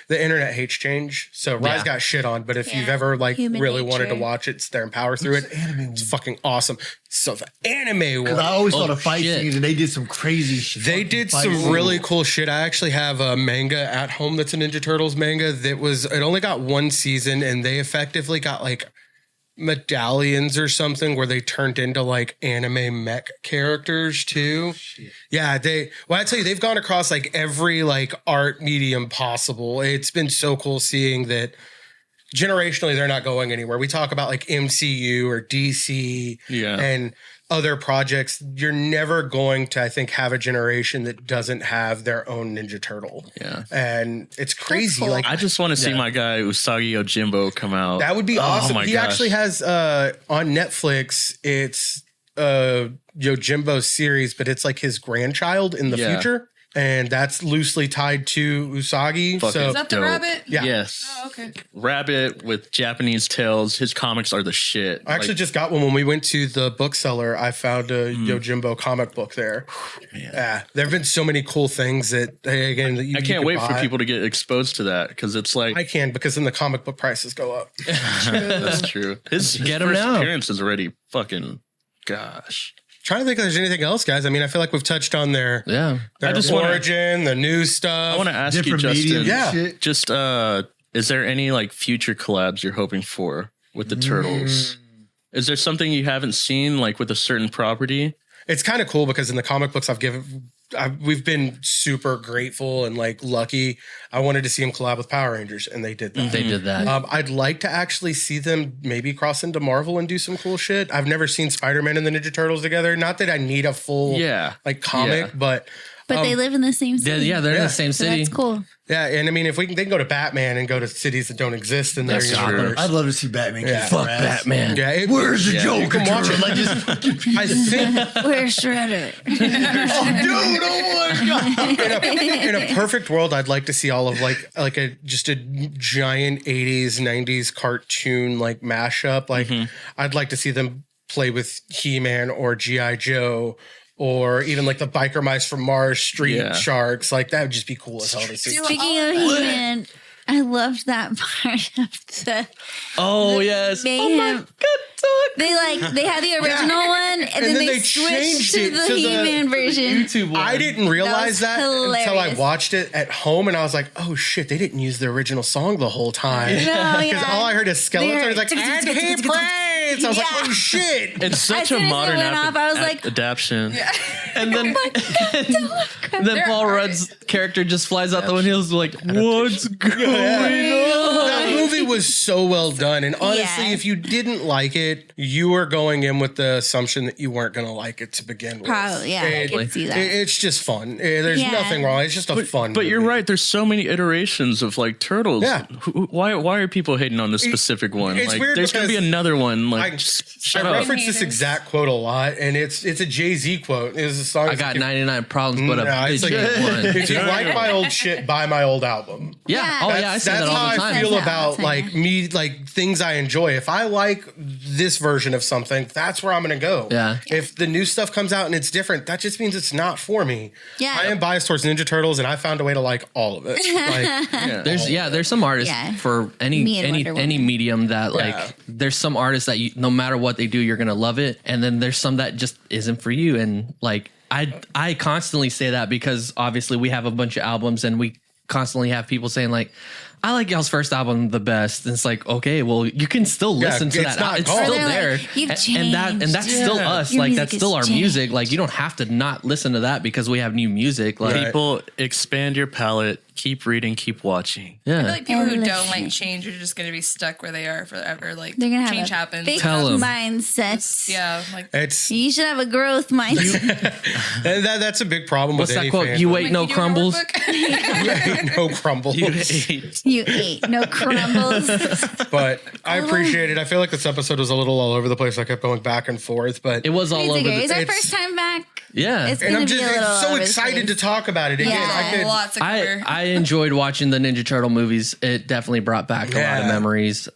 the internet hates change. So Rise Yeah. got shit on. But if you've Yeah. ever Human really wanted to nature. watch it, sit there and power through it, it's fucking awesome. So the anime because I one. always Oh, saw the fight shit. scenes and they did some crazy shit. They did some really cool shit. I actually have a manga at home that's a Ninja Turtles manga it only got 1 season and they effectively got like medallions or something where they turned into like anime mech characters too. Yeah, I tell you, they've gone across like every like art medium possible. It's been so cool seeing that generationally they're not going anywhere. We talk about like MCU or DC Yeah. and other projects. You're never going to, I think, have a generation that doesn't have their own Ninja Turtle. Yeah. And it's crazy. cool. Like I just want to see my guy Usagi Yojimbo come out. that would be awesome. my He gosh. actually has on Netflix, it's Yojimbo's series, but it's like his grandchild in the Yeah. future. And that's loosely tied to Usagi. Fuck so Is that the Dope. rabbit? yeah. Yes. Oh, okay. Rabbit with Japanese tails. His comics are the shit. I actually just got one when we went to the bookseller. I found a Yojimbo comic book there. Yeah, there have been so many cool things that again. That I can't wait for people to get exposed to that because it's like I can because then the comic book prices go up. that's true. His Get him first now. appearance is already fucking gosh. Trying to think if there's anything else, guys. I mean, I feel like we've touched on their yeah. their I just wanna- origin, the new stuff. I want to ask you, different Justin. mediums. Yeah. and shit. Just is there any like future collabs you're hoping for with the turtles? Is there something you haven't seen like with a certain property? It's kind of cool because in the comic books we've been super grateful and like lucky. I wanted to see them collab with Power Rangers, and they did that. They did that. I'd like to actually see them maybe cross into Marvel and do some cool shit. I've never seen Spider-Man and the Ninja Turtles together. Not that I need a full like comic, Yeah. but But they live in the same city. Yeah, they're in Yeah. the same So city. that's cool. yeah. And I mean, if they can go to Batman and go to cities that don't exist in their That's universe, I'd love to see Batman. Yeah. kick Fuck their ass. Batman. yeah. Where's the Yeah. Joker? You can watch it. Like just fucking piece I of- think Where's Shredder? dude, oh my god. in a perfect world, I'd like to see all of like a giant 80s, 90s cartoon like mashup. Like I'd like to see them play with He-Man or G.I. Joe or even like the Biker Mice from Mars, Street Yeah. Sharks. Like that would just be cool as hell to see. Speaking of He-Man, I loved that part of the Oh yes. mayhem. They had the original one, and then they switched changed to it the to the He-Man version. YouTube one. I didn't realize that until I hilarious. watched it at home, and I was like, "Oh shit! They didn't use the original song the whole time." No, Because yeah. all I heard is Skeletor. They're- It's like, "And he prays." I was like, Yeah. "Oh shit!" It's such As a soon as it modern went off, I was like- adaptation. And then, and then They're Paul hard. Rudd's character just flies out the window. He's like, "What's going on?" That movie was so well done. And honestly, Yeah. if you didn't like it, you were going in with the assumption that you weren't going to like it to begin with. Probably, yeah, I can see that. It's just fun. There's Yeah. nothing wrong. It's just a fun. But you're movie. right. There's so many iterations of like turtles. Yeah. Why are people hating on this specific one? it's Like, weird there's gonna be because another one. Like, I shut up. reference this Haters. exact quote a lot, and it's a Jay-Z quote. It's a song. I got 99 problems, but No, a it's like, bitch ain't one. if you like my old shit, buy my old album. Yeah. Oh yeah, I say That's that all how the I time. feel Says that all about the time. like me, like things I enjoy. If I like this version of something, that's where I'm going to go. Yeah. If the new stuff comes out and it's different, that just means it's not for me. Yeah. I am biased towards Ninja Turtles, and I found a way to like all of it. Like, There's some artists Yeah. for Me any and Wonder any Woman. medium that like Yeah. there's some artists that you, no matter what they do you're gonna love it, and then there's some that just isn't for you. And like I constantly say that because obviously we have a bunch of albums and we constantly have people saying like, I like y'all's first album the best. And it's like, okay, well, you can still listen to it's that. not It's gone. still Or they're there. like, "You've and that's changed." still us. Your Like music that's still our has music. changed. Like you don't have to not listen to that because we have new music. Like Right. People expand your palette. Keep reading. Keep watching. yeah. I feel like people who don't Evolution. like change are just going to be stuck where they are forever. Like They're gonna have change a happens. fixed Tell 'em. mindset. Yeah, like it's You should have a growth mindset. and that's a big problem What's with that any quote? fandom. You wait, like, no you do a crumbles. workbook? No crumbles. You ate no crumbles. But I appreciate it. I feel like this episode was a little all over the place. I kept going back and forth, but It was all It's over okay. It's the our it's- first time back. yeah. It's and gonna I'm be just a little all so over the excited to place. talk about it again. Yeah. I could, Lots of cover. I enjoyed watching the Ninja Turtle movies. It definitely brought back a lot of Yeah. memories.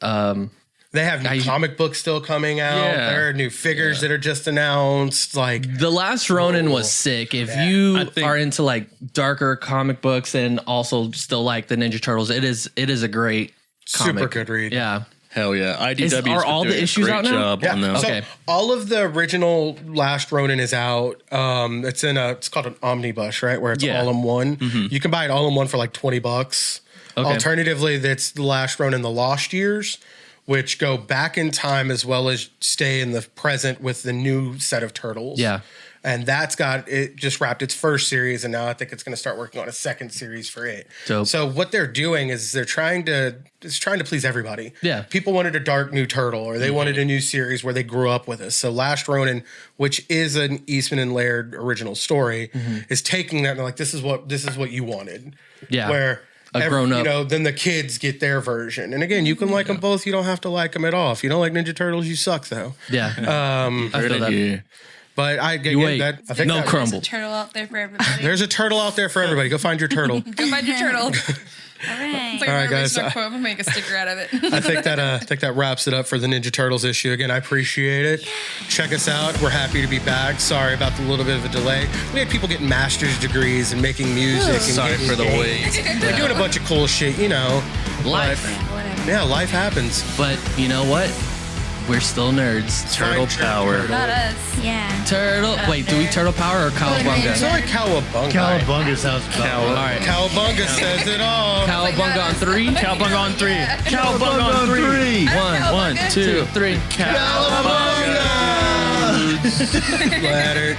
they have new comic books still coming out. Yeah. There are new figures that are just announced. Like The Last Ronin was sick. If you I think- are into like darker comic books and also still like the Ninja Turtles, it is a great comic. super good read. Yeah. Hell yeah. IDW are all the issues great out now? job Yeah. on them. So Okay. all of the original Last Ronin is out. It's called an omnibus, right? Where it's Yeah. all in one. You can buy it all in one for like $20. Okay. Alternatively, that's the Last Ronin, the Lost Years, which go back in time as well as stay in the present with the new set of turtles. Yeah. And that's got it just wrapped its first series, and now I think it's going to start working on a second series for it. Dope. So what they're doing is they're trying to please everybody. Yeah. People wanted a dark new turtle, or they wanted a new series where they grew up with us. So Last Ronin, which is an Eastman and Laird original story, is taking that and they're like, this is what you wanted. Yeah. Where A grown up. you know, then the kids get their version. And again, you can like them both. You don't have to like them at all. If you don't like Ninja Turtles, you suck though. Yeah. I feel that. Yeah. But I You wait. I think No that- crumble. There's a turtle out there for everybody. There's a turtle out there for everybody. Go find your turtle. Go find your turtle. It's All right. like All right, my guys. original quote. I'm gonna make a sticker out of it. I think that wraps it up for the Ninja Turtles issue. Again, I appreciate it. Check us out. We're happy to be back. Sorry about the little bit of a delay. We had people getting master's degrees and making music. And Sorry getting for the games. wait. We're doing a bunch of cool shit, you know. Life. But, yeah, life happens. But you know what? We're still nerds. Turtle power. Not us. Yeah. Turtle. Wait, do we turtle power or cowabunga? It's like Cowabunga. Cowabunga sounds about All right. right. Cowabunga says it all. Cowabunga on three. Cowabunga on three. Cowabunga on three. One, two, three. Later.